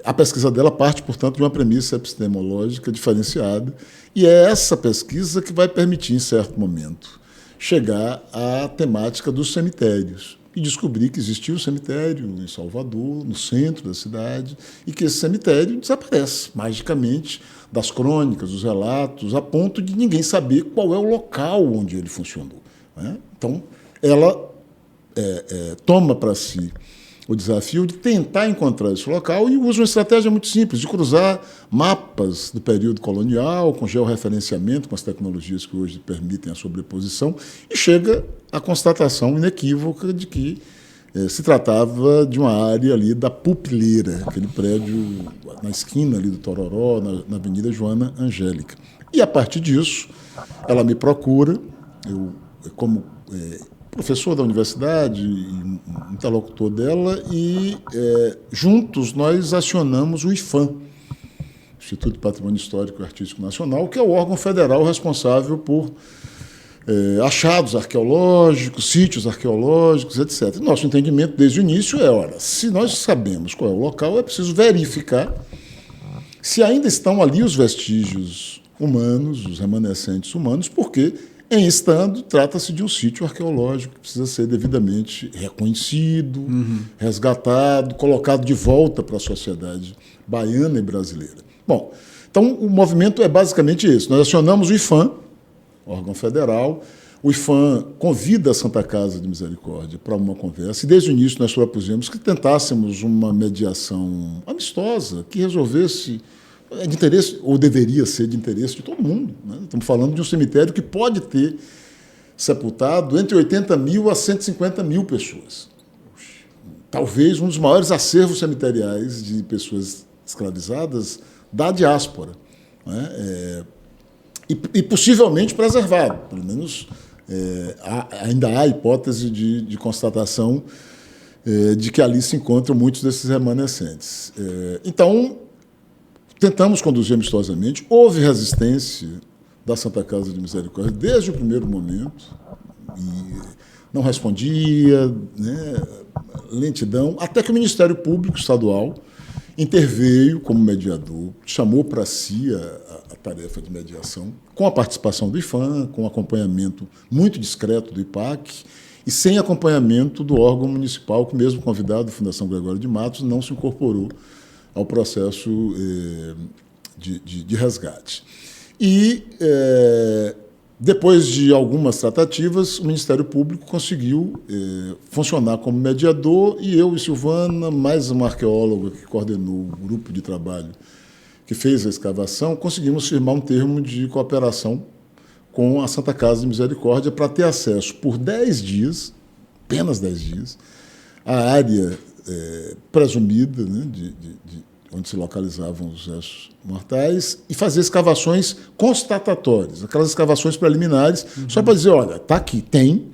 A pesquisa dela parte, portanto, de uma premissa epistemológica diferenciada, e é essa pesquisa que vai permitir, em certo momento, chegar à temática dos cemitérios e descobrir que existia um cemitério em Salvador, no centro da cidade, e que esse cemitério desaparece magicamente das crônicas, dos relatos, a ponto de ninguém saber qual é o local onde ele funcionou. Né? Então, ela toma para si o desafio de tentar encontrar esse local e usa uma estratégia muito simples, de cruzar mapas do período colonial, com georreferenciamento, com as tecnologias que hoje permitem a sobreposição, e chega à constatação inequívoca de que se tratava de uma área ali da Pupileira, aquele prédio na esquina ali do Tororó, na Avenida Joana Angélica. E, a partir disso, ela me procura, eu, como professor da universidade, interlocutor dela, e juntos nós acionamos o IPHAN, Instituto de Patrimônio Histórico e Artístico Nacional, que é o órgão federal responsável por achados arqueológicos, sítios arqueológicos, etc. Nosso entendimento desde o início se nós sabemos qual é o local, é preciso verificar se ainda estão ali os vestígios humanos, os remanescentes humanos, porque, em estando, trata-se de um sítio arqueológico que precisa ser devidamente reconhecido, resgatado, colocado de volta para a sociedade baiana e brasileira. Bom, então o movimento é basicamente esse. Nós acionamos o IPHAN, órgão federal. O IPHAN convida a Santa Casa de Misericórdia para uma conversa, e desde o início nós propusemos que tentássemos uma mediação amistosa que resolvesse de interesse, ou deveria ser de interesse de todo mundo. Né? Estamos falando de um cemitério que pode ter sepultado entre 80 mil a 150 mil pessoas. Talvez um dos maiores acervos cemiteriais de pessoas escravizadas da diáspora. Né? E possivelmente preservado, pelo menos ainda há hipótese de constatação de que ali se encontram muitos desses remanescentes. Então, tentamos conduzir amistosamente, houve resistência da Santa Casa de Misericórdia desde o primeiro momento, e não respondia, né, lentidão, até que o Ministério Público Estadual interveio como mediador, chamou para si a tarefa de mediação, com a participação do IPHAN, com acompanhamento muito discreto do IPAC e sem acompanhamento do órgão municipal, que, mesmo convidado da Fundação Gregório de Matos, não se incorporou ao processo de resgate. E, depois de algumas tratativas, o Ministério Público conseguiu funcionar como mediador, e eu e Silvana, mais uma arqueóloga que coordenou o grupo de trabalho que fez a escavação, conseguimos firmar um termo de cooperação com a Santa Casa de Misericórdia para ter acesso por 10 dias, apenas 10 dias, à área presumida, né, onde se localizavam os restos mortais, e fazer escavações constatatórias, aquelas escavações preliminares, só para dizer, olha, está aqui, tem,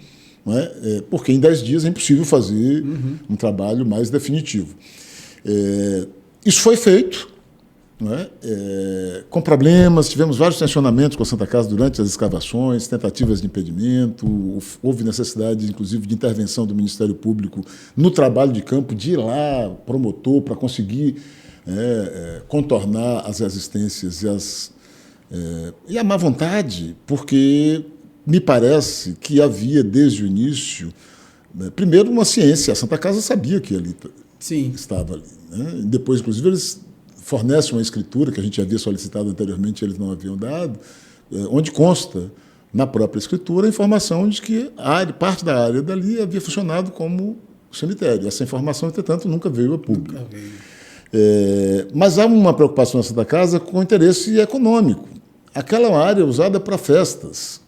não é? Porque em 10 dias é impossível fazer um trabalho mais definitivo. Isso foi feito, não é? Com problemas, tivemos vários tensionamentos com a Santa Casa durante as escavações, tentativas de impedimento, houve necessidade, inclusive, de intervenção do Ministério Público no trabalho de campo, de ir lá, promotor, para conseguir contornar as resistências e a má vontade, porque me parece que havia, desde o início, primeiro, uma ciência. A Santa Casa sabia que ali estava ali. Né? Depois, inclusive, eles fornecem uma escritura que a gente havia solicitado anteriormente, eles não haviam dado, onde consta, na própria escritura, a informação de que parte da área dali havia funcionado como cemitério. Essa informação, entretanto, nunca veio a público. Mas há uma preocupação na Santa Casa com o interesse econômico. Aquela área é usada para festas.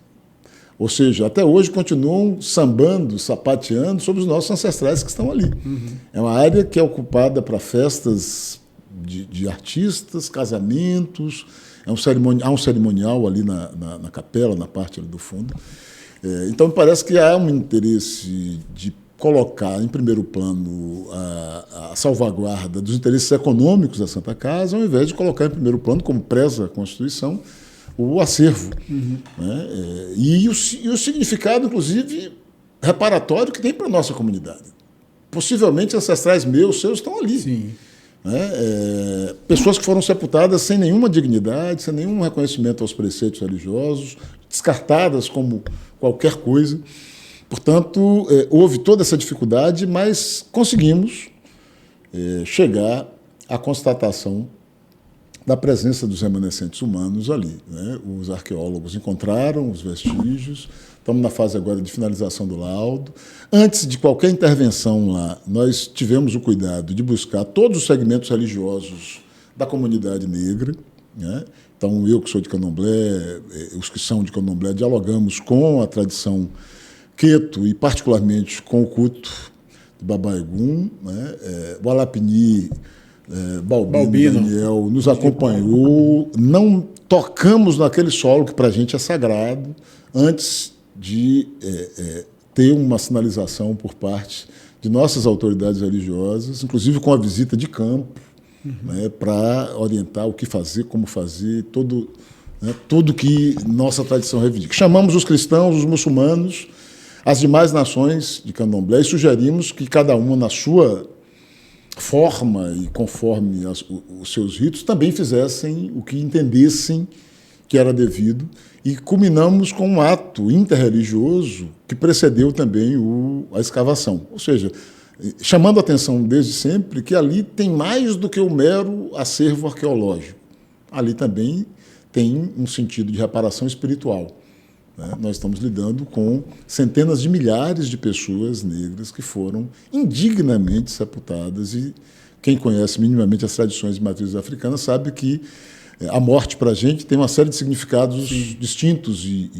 Ou seja, até hoje continuam sambando, sapateando sobre os nossos ancestrais que estão ali. É uma área que é ocupada para festas de artistas, casamentos, há um cerimonial ali na capela, na parte ali do fundo. Então, me parece que há um interesse de colocar em primeiro plano a salvaguarda dos interesses econômicos da Santa Casa, ao invés de colocar em primeiro plano, como preza a Constituição, o acervo. Né? E o significado, inclusive, reparatório que tem para a nossa comunidade. Possivelmente ancestrais meus, seus, estão ali. Sim. Né? Pessoas que foram sepultadas sem nenhuma dignidade, sem nenhum reconhecimento aos preceitos religiosos, descartadas como qualquer coisa. Portanto, houve toda essa dificuldade, mas conseguimos chegar à constatação da presença dos remanescentes humanos ali. Né? Os arqueólogos encontraram os vestígios, estamos na fase agora de finalização do laudo. Antes de qualquer intervenção lá, nós tivemos o cuidado de buscar todos os segmentos religiosos da comunidade negra. Né? Então, eu que sou de Candomblé, os que são de Candomblé, dialogamos com a tradição queto e particularmente com o culto de Babá-Egum, né? O Alapini, Balbino, Daniel, nos acompanhou. Não tocamos naquele solo que para a gente é sagrado antes de ter uma sinalização por parte de nossas autoridades religiosas, inclusive com a visita de campo, né, para orientar o que fazer, como fazer, tudo que nossa tradição reivindica. Chamamos os cristãos, os muçulmanos, as demais nações de Candomblé e sugerimos que cada uma, na sua forma e conforme os seus ritos, também fizessem o que entendessem que era devido, e culminamos com um ato interreligioso que precedeu também a escavação. Ou seja, chamando a atenção desde sempre que ali tem mais do que o mero acervo arqueológico. Ali também tem um sentido de reparação espiritual. Nós estamos lidando com centenas de milhares de pessoas negras que foram indignamente sepultadas, e quem conhece minimamente as tradições de matrizes africanas sabe que a morte para a gente tem uma série de significados distintos e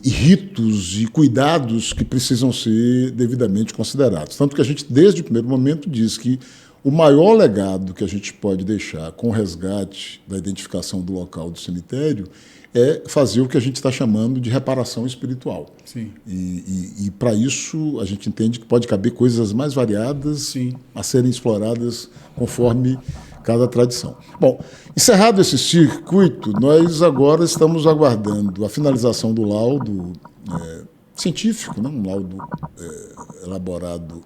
ritos e cuidados que precisam ser devidamente considerados. Tanto que a gente, desde o primeiro momento, diz que o maior legado que a gente pode deixar com o resgate da identificação do local do cemitério é fazer o que a gente está chamando de reparação espiritual. Sim. E para isso, a gente entende que pode caber coisas mais variadas. Sim. A serem exploradas conforme cada tradição. Bom, encerrado esse circuito, nós agora estamos aguardando a finalização do laudo científico, né? Um laudo elaborado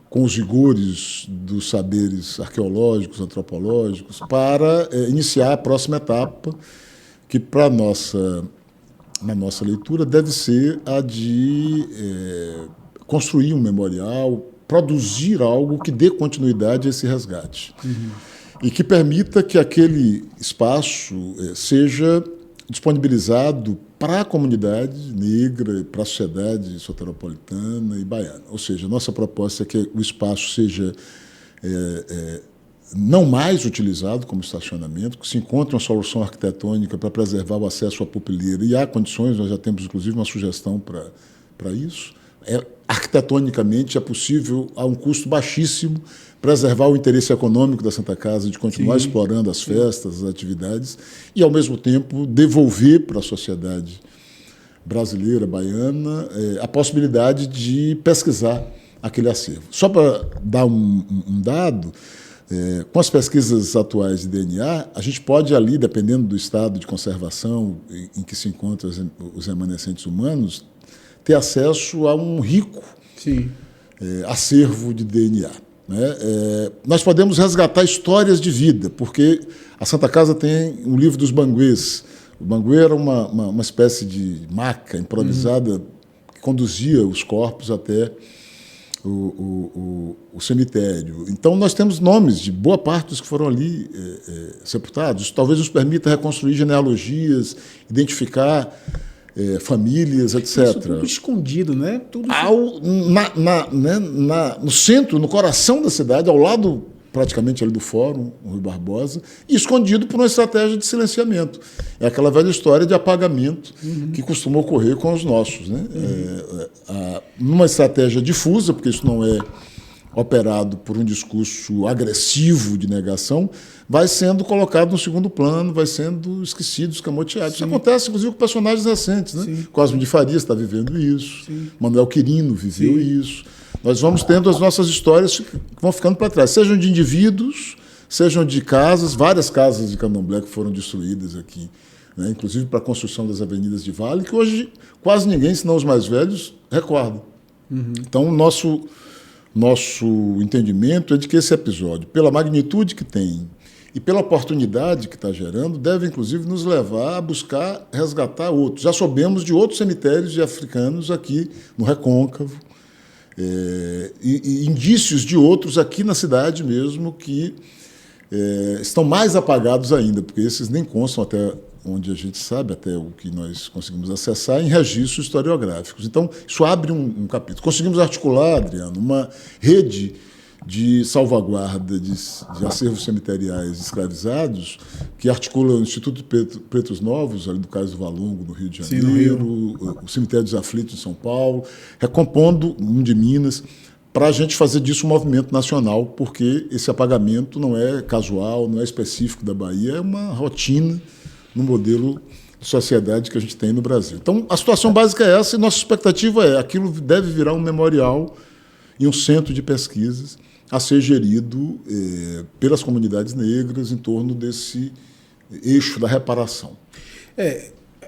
com os rigores dos saberes arqueológicos, antropológicos, para iniciar a próxima etapa, que para na nossa leitura deve ser a de construir um memorial, produzir algo que dê continuidade a esse resgate. E que permita que aquele espaço seja disponibilizado para a comunidade negra, para a sociedade soteropolitana e baiana. Ou seja, a nossa proposta é que o espaço seja não mais utilizado como estacionamento, que se encontre uma solução arquitetônica para preservar o acesso à pupileira, e há condições, nós já temos inclusive uma sugestão para isso. Arquitetonicamente é possível, a um custo baixíssimo, preservar o interesse econômico da Santa Casa de continuar explorando as festas, as atividades, e, ao mesmo tempo, devolver para a sociedade brasileira, baiana, a possibilidade de pesquisar aquele acervo. Só para dar um dado, com as pesquisas atuais de DNA, a gente pode ali, dependendo do estado de conservação em que se encontram os remanescentes humanos, ter acesso a um rico acervo de DNA. Nós podemos resgatar histórias de vida, porque a Santa Casa tem um livro dos banguês. O banguê era uma espécie de maca improvisada que conduzia os corpos até o cemitério. Então, nós temos nomes de boa parte dos que foram ali sepultados. Isso talvez nos permita reconstruir genealogias, identificar famílias, etc. Isso tudo escondido, né? Tudo no centro, no coração da cidade, ao lado praticamente ali do Fórum, o Rui Barbosa, e escondido por uma estratégia de silenciamento. É aquela velha história de apagamento que costuma ocorrer com os nossos, né? Numa estratégia difusa, porque isso não é operado por um discurso agressivo de negação, vai sendo colocado no segundo plano, vai sendo esquecido, escamoteado. Isso acontece, inclusive, com personagens recentes. Né? Cosme de Faria está vivendo isso, Manuel Quirino viveu isso. Nós vamos tendo as nossas histórias que vão ficando para trás, sejam de indivíduos, sejam de casas, várias casas de candomblé que foram destruídas aqui, né? Inclusive para a construção das avenidas de Vale, que hoje quase ninguém, senão os mais velhos, recorda. Então, o nosso entendimento é de que esse episódio, pela magnitude que tem e pela oportunidade que está gerando, deve, inclusive, nos levar a buscar resgatar outros. Já soubemos de outros cemitérios de africanos aqui no Recôncavo, e indícios de outros aqui na cidade mesmo que estão mais apagados ainda, porque esses nem constam até onde a gente sabe, até o que nós conseguimos acessar, em registros historiográficos. Então, isso abre um capítulo. Conseguimos articular, Adriano, uma rede de salvaguarda de acervos cemiteriais escravizados, que articula o Instituto Pretos Novos, ali do caso do Valongo, no Rio de Janeiro, o Cemitério dos Aflitos, em São Paulo, recompondo um de Minas, para a gente fazer disso um movimento nacional, porque esse apagamento não é casual, não é específico da Bahia, é uma rotina no modelo de sociedade que a gente tem no Brasil. Então, a situação básica é essa, e nossa expectativa é aquilo deve virar um memorial e um centro de pesquisas a ser gerido pelas comunidades negras em torno desse eixo da reparação.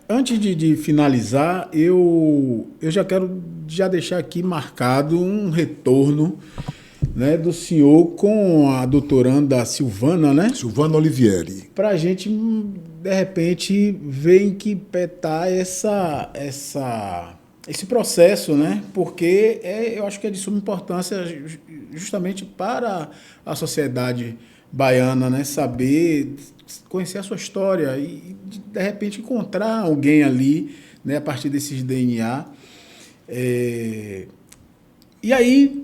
Antes de finalizar, eu já quero deixar aqui marcado um retorno, né, do senhor com a doutoranda Silvana, né? Silvana Olivieri. Para a gente, de repente, ver em que pé está esse processo, né? Porque eu acho que é de suma importância justamente para a sociedade baiana, né? Saber, conhecer a sua história e, de repente, encontrar alguém ali, né? A partir desses DNA. E aí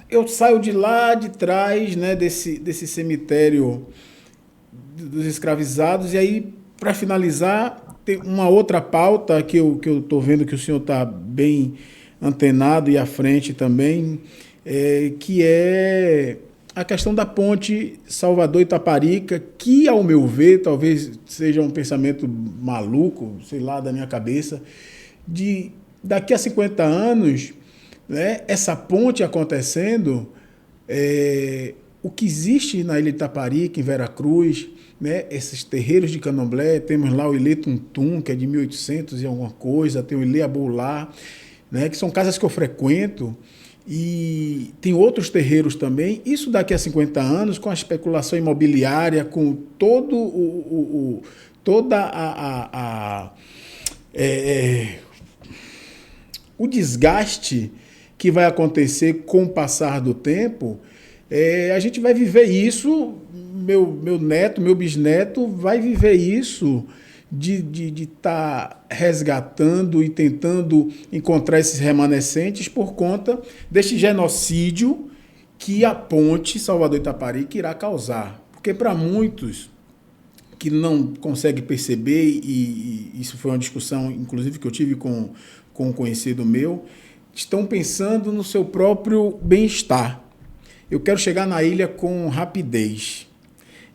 eu saio de lá de trás, né? Desse cemitério dos escravizados, e aí, para finalizar, tem uma outra pauta que eu estou vendo que o senhor está bem antenado e à frente também, que é a questão da ponte Salvador-Itaparica, que, ao meu ver, talvez seja um pensamento maluco, sei lá, da minha cabeça, de daqui a 50 anos, né, essa ponte acontecendo, o que existe na ilha de Itaparica, em Veracruz, né, esses terreiros de candomblé, temos lá o Ilê Tuntum, que é de 1800 e alguma coisa, tem o Ilê Abolá, né, que são casas que eu frequento, e tem outros terreiros também. Isso daqui a 50 anos, com a especulação imobiliária, com todo o desgaste que vai acontecer com o passar do tempo, a gente vai viver isso, meu neto, meu bisneto vai viver isso, de estar resgatando e tentando encontrar esses remanescentes por conta deste genocídio que a ponte Salvador-Itaparica irá causar. Porque para muitos que não conseguem perceber, e isso foi uma discussão, inclusive, que eu tive com um conhecido meu, estão pensando no seu próprio bem-estar. Eu quero chegar na ilha com rapidez.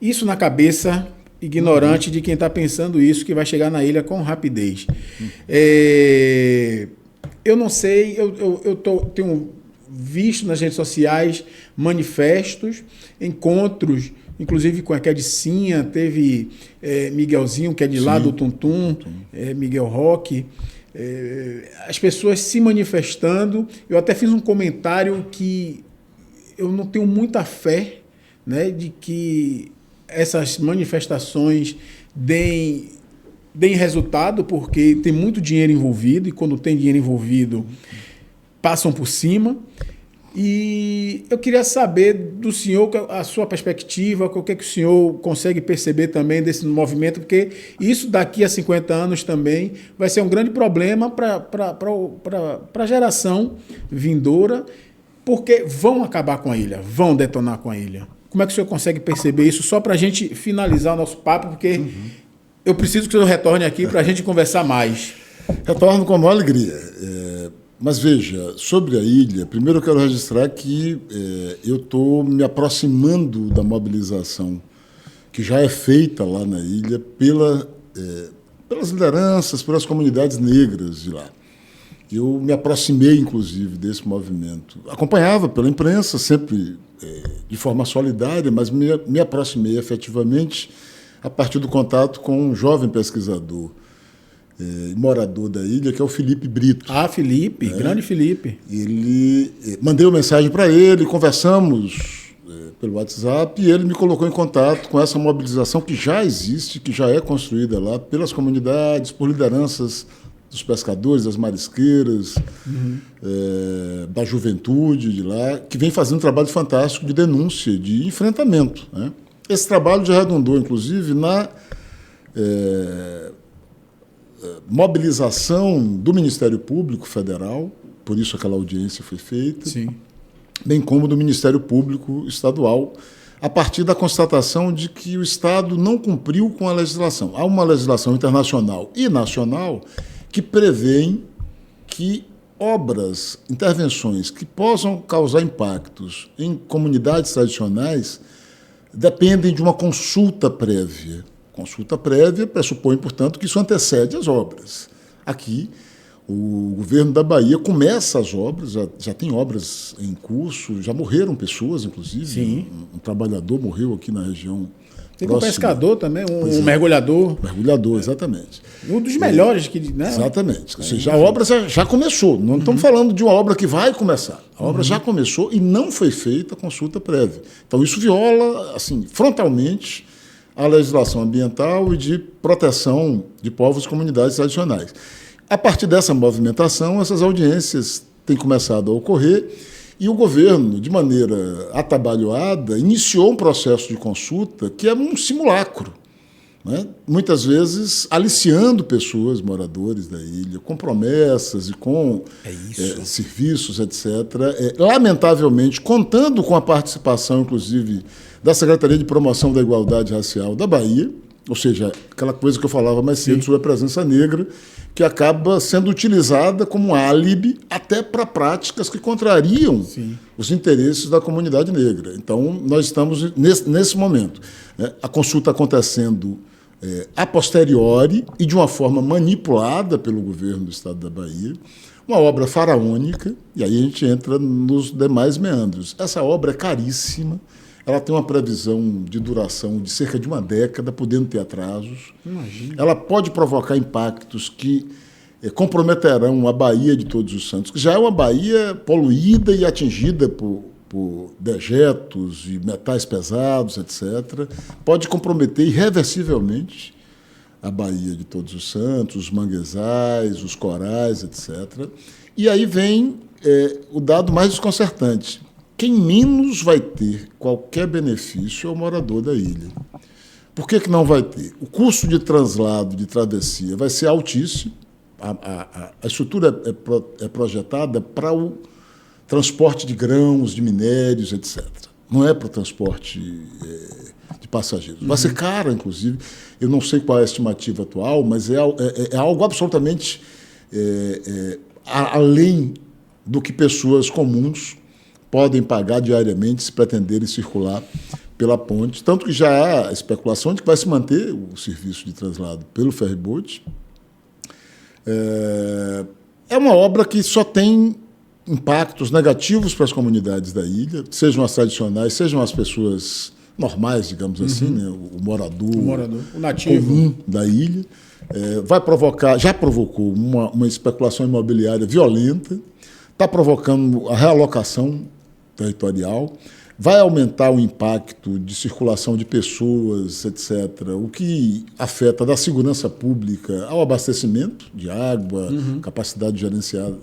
Isso na cabeça ignorante de quem está pensando isso, que vai chegar na ilha com rapidez. Eu não sei, tenho visto nas redes sociais manifestos, encontros, inclusive com a Quedicinha, teve Miguelzinho, que é de lá do Tuntum, Miguel Roque, as pessoas se manifestando. Eu até fiz um comentário que eu não tenho muita fé, né, de que essas manifestações deem resultado, porque tem muito dinheiro envolvido, e quando tem dinheiro envolvido, passam por cima. E eu queria saber do senhor, a sua perspectiva, o que é que o senhor consegue perceber também desse movimento, porque isso daqui a 50 anos também vai ser um grande problema para a geração vindoura, porque vão acabar com a ilha, vão detonar com a ilha, Como é que o senhor consegue perceber isso? Só para a gente finalizar o nosso papo, porque eu preciso que o senhor retorne aqui para a gente conversar mais. Retorno com a maior alegria. Mas veja, sobre a ilha, primeiro eu quero registrar que eu estou me aproximando da mobilização que já é feita lá na ilha pelas lideranças, pelas comunidades negras de lá. Eu me aproximei, inclusive, desse movimento. Acompanhava pela imprensa, sempre de forma solidária, mas me aproximei efetivamente a partir do contato com um jovem pesquisador morador da ilha, que é o Felipe Brito. Ah, Felipe, grande Felipe. Mandei uma mensagem para ele, conversamos pelo WhatsApp, e ele me colocou em contato com essa mobilização que já existe, que já é construída lá pelas comunidades, por lideranças dos pescadores, das marisqueiras, da juventude de lá, que vem fazendo um trabalho fantástico de denúncia, de enfrentamento, né? Esse trabalho já redundou, inclusive, na mobilização do Ministério Público Federal, por isso aquela audiência foi feita, Sim. bem como do Ministério Público Estadual, a partir da constatação de que o Estado não cumpriu com a legislação. Há uma legislação internacional e nacional que prevêem que obras, intervenções que possam causar impactos em comunidades tradicionais dependem de uma consulta prévia. Consulta prévia pressupõe, portanto, que isso antecede as obras. Aqui, o governo da Bahia começa as obras, já tem obras em curso, já morreram pessoas, inclusive. Sim. Um trabalhador morreu aqui na região. Tem um pescador também, um mergulhador. Mergulhador, exatamente. Um dos melhores que, né? Exatamente. Ou seja, a obra já começou. Não estamos falando de uma obra que vai começar. A obra já começou e não foi feita a consulta prévia. Então, isso viola, assim, frontalmente a legislação ambiental e de proteção de povos e comunidades tradicionais. A partir dessa movimentação, essas audiências têm começado a ocorrer e o governo, de maneira atabalhoada, iniciou um processo de consulta que é um simulacro, né? Muitas vezes aliciando pessoas, moradores da ilha, com promessas e com serviços, etc. Lamentavelmente, contando com a participação, inclusive, da Secretaria de Promoção da Igualdade Racial da Bahia, ou seja, aquela coisa que eu falava mais cedo sobre a presença negra, que acaba sendo utilizada como um álibi até para práticas que contrariam os interesses da comunidade negra. Então, nós estamos nesse momento, né? A consulta acontecendo a posteriori e de uma forma manipulada pelo governo do Estado da Bahia, uma obra faraônica, e aí a gente entra nos demais meandros. Essa obra é caríssima, ela tem uma previsão de duração de cerca de uma década, podendo ter atrasos. Imagina. Ela pode provocar impactos que comprometerão a Baía de Todos os Santos, que já é uma baía poluída e atingida por dejetos e metais pesados, etc. Pode comprometer irreversivelmente a Baía de Todos os Santos, os manguezais, os corais, etc. E aí vem o dado mais desconcertante. Quem menos vai ter qualquer benefício é o morador da ilha. Por que não vai ter? O custo de translado, de travessia, vai ser altíssimo. A estrutura é projetada para o transporte de grãos, de minérios, etc. Não é para o transporte de passageiros. Vai ser cara, inclusive. Eu não sei qual é a estimativa atual, mas é algo absolutamente além do que pessoas comuns podem pagar diariamente se pretenderem circular pela ponte. Tanto que já há especulação de que vai se manter o serviço de translado pelo ferryboat. É uma obra que só tem impactos negativos para as comunidades da ilha, sejam as tradicionais, sejam as pessoas normais, digamos assim, né? O morador, o nativo comum da ilha. Vai provocar, já provocou uma especulação imobiliária violenta, está provocando a realocação territorial, vai aumentar o impacto de circulação de pessoas, etc., o que afeta da segurança pública ao abastecimento de água, capacidade gerenciada.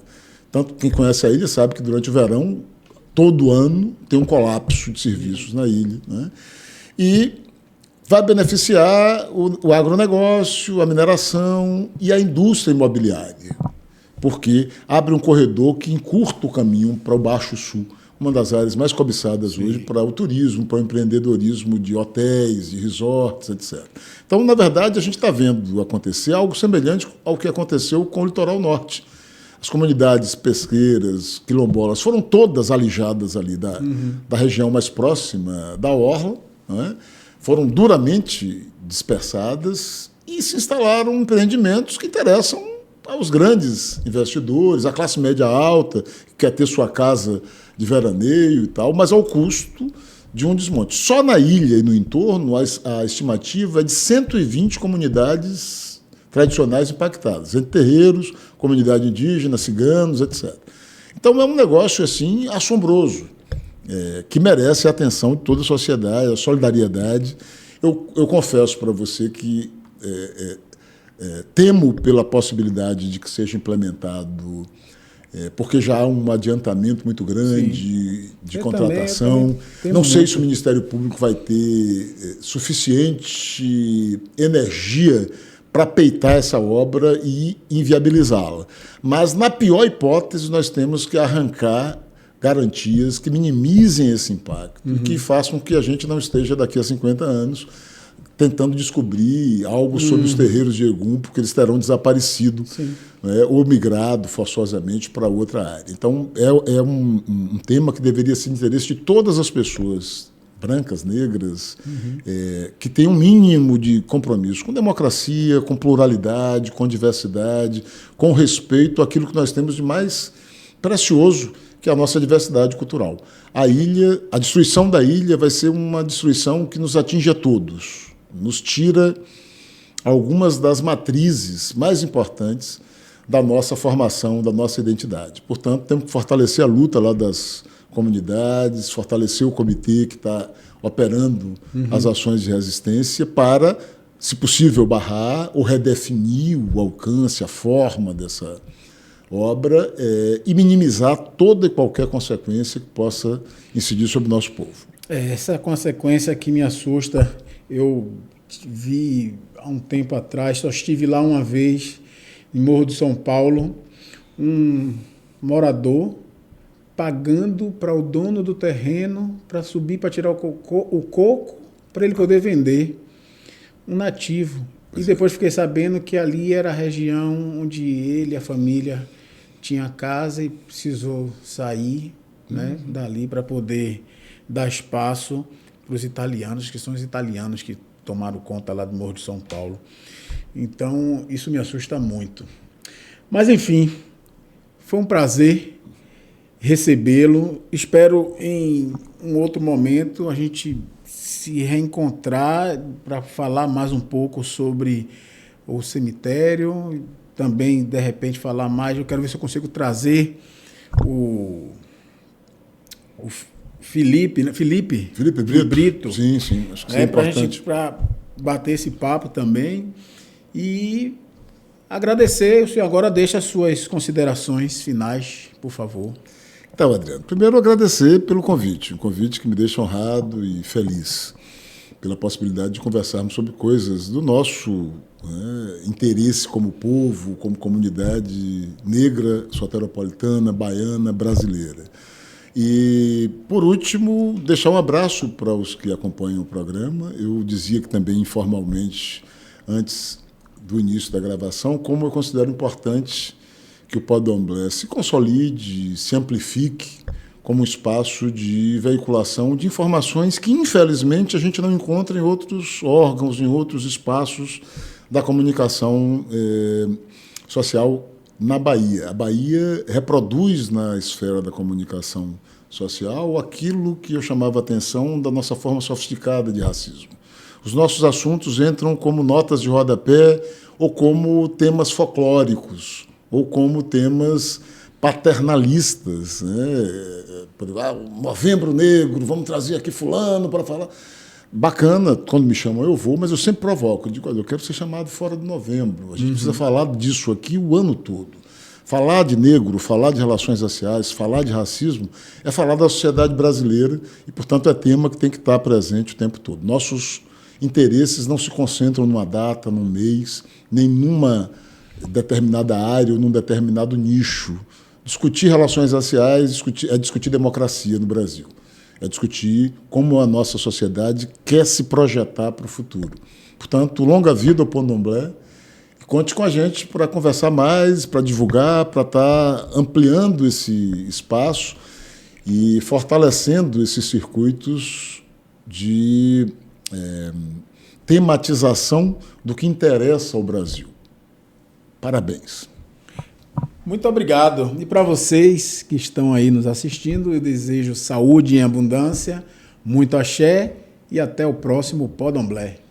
Tanto quem conhece a ilha sabe que durante o verão, todo ano, tem um colapso de serviços na ilha, né? E vai beneficiar o agronegócio, a mineração e a indústria imobiliária, porque abre um corredor que encurta o caminho para o Baixo Sul, uma das áreas mais cobiçadas hoje para o turismo, para o empreendedorismo de hotéis, de resorts, etc. Então, na verdade, a gente está vendo acontecer algo semelhante ao que aconteceu com o litoral norte. As comunidades pesqueiras, quilombolas, foram todas alijadas ali da região mais próxima da orla, né? Foram duramente dispersadas e se instalaram empreendimentos que interessam aos grandes investidores, à classe média alta, que quer ter sua casa de veraneio e tal, mas ao custo de um desmonte. Só na ilha e no entorno, a estimativa é de 120 comunidades tradicionais impactadas, entre terreiros, comunidade indígena, ciganos, etc. Então é um negócio assim assombroso, que merece a atenção de toda a sociedade, a solidariedade. Eu confesso para você que temo pela possibilidade de que seja implementado, porque já há um adiantamento muito grande de contratação. Não sei se o Ministério Público vai ter suficiente energia para peitar essa obra e inviabilizá-la. Mas, na pior hipótese, nós temos que arrancar garantias que minimizem esse impacto, que façam que a gente não esteja daqui a 50 anos tentando descobrir algo sobre os terreiros de Egum, porque eles terão desaparecido, né, ou migrado forçosamente para outra área. Então, é um tema que deveria ser de interesse de todas as pessoas brancas, negras, que têm um mínimo de compromisso com democracia, com pluralidade, com diversidade, com respeito àquilo que nós temos de mais precioso, que é a nossa diversidade cultural. A destruição da ilha vai ser uma destruição que nos atinge a todos, nos tira algumas das matrizes mais importantes da nossa formação, da nossa identidade. Portanto, temos que fortalecer a luta lá das comunidades, fortalecer o comitê que está operando as ações de resistência para, se possível, barrar ou redefinir o alcance, a forma dessa obra e minimizar toda e qualquer consequência que possa incidir sobre o nosso povo. Essa consequência que me assusta, eu vi há um tempo atrás, só estive lá uma vez, em Morro de São Paulo, um morador pagando para o dono do terreno para subir, para tirar o coco, para ele poder vender, um nativo. E depois fiquei sabendo que ali era a região onde ele e a família tinha casa e precisou sair, né, dali para poder dar espaço para os italianos, que são os italianos que tomaram conta lá do Morro de São Paulo. Então, isso me assusta muito. Mas, enfim, foi um prazer recebê-lo. Espero, em um outro momento, a gente se reencontrar para falar mais um pouco sobre o cemitério, também, de repente, falar mais. Eu quero ver se eu consigo trazer o Felipe Brito. Sim, acho que é importante. Para bater esse papo também. E agradecer. O senhor agora deixa as suas considerações finais, por favor. Então, Adriano, primeiro agradecer pelo convite, um convite que me deixa honrado e feliz pela possibilidade de conversarmos sobre coisas do nosso interesse como povo, como comunidade negra, soteropolitana, baiana, brasileira. E, por último, deixar um abraço para os que acompanham o programa. Eu dizia que também informalmente, antes do início da gravação, como eu considero importante que o Podomblé se consolide, se amplifique como um espaço de veiculação de informações que, infelizmente, a gente não encontra em outros órgãos, em outros espaços da comunicação social na Bahia. A Bahia reproduz na esfera da comunicação social aquilo que eu chamava a atenção da nossa forma sofisticada de racismo. Os nossos assuntos entram como notas de rodapé ou como temas folclóricos, ou como temas paternalistas, né? Novembro Negro, vamos trazer aqui fulano para falar. Bacana, quando me chamam eu vou, mas eu sempre provoco. Eu digo, olha, eu quero ser chamado fora de novembro. A gente precisa falar disso aqui o ano todo. Falar de negro, falar de relações raciais, falar de racismo, é falar da sociedade brasileira e, portanto, é tema que tem que estar presente o tempo todo. Nossos interesses não se concentram numa data, num mês, nem numa determinada área ou num determinado nicho Discutir relações raciais é discutir democracia no Brasil. É discutir como a nossa sociedade quer se projetar para o futuro. Portanto, longa vida ao Candomblé. Conte com a gente para conversar mais, para divulgar, para estar ampliando esse espaço e fortalecendo esses circuitos de tematização do que interessa ao Brasil. Parabéns. Muito obrigado. E para vocês que estão aí nos assistindo, eu desejo saúde em abundância, muito axé e até o próximo Candomblé.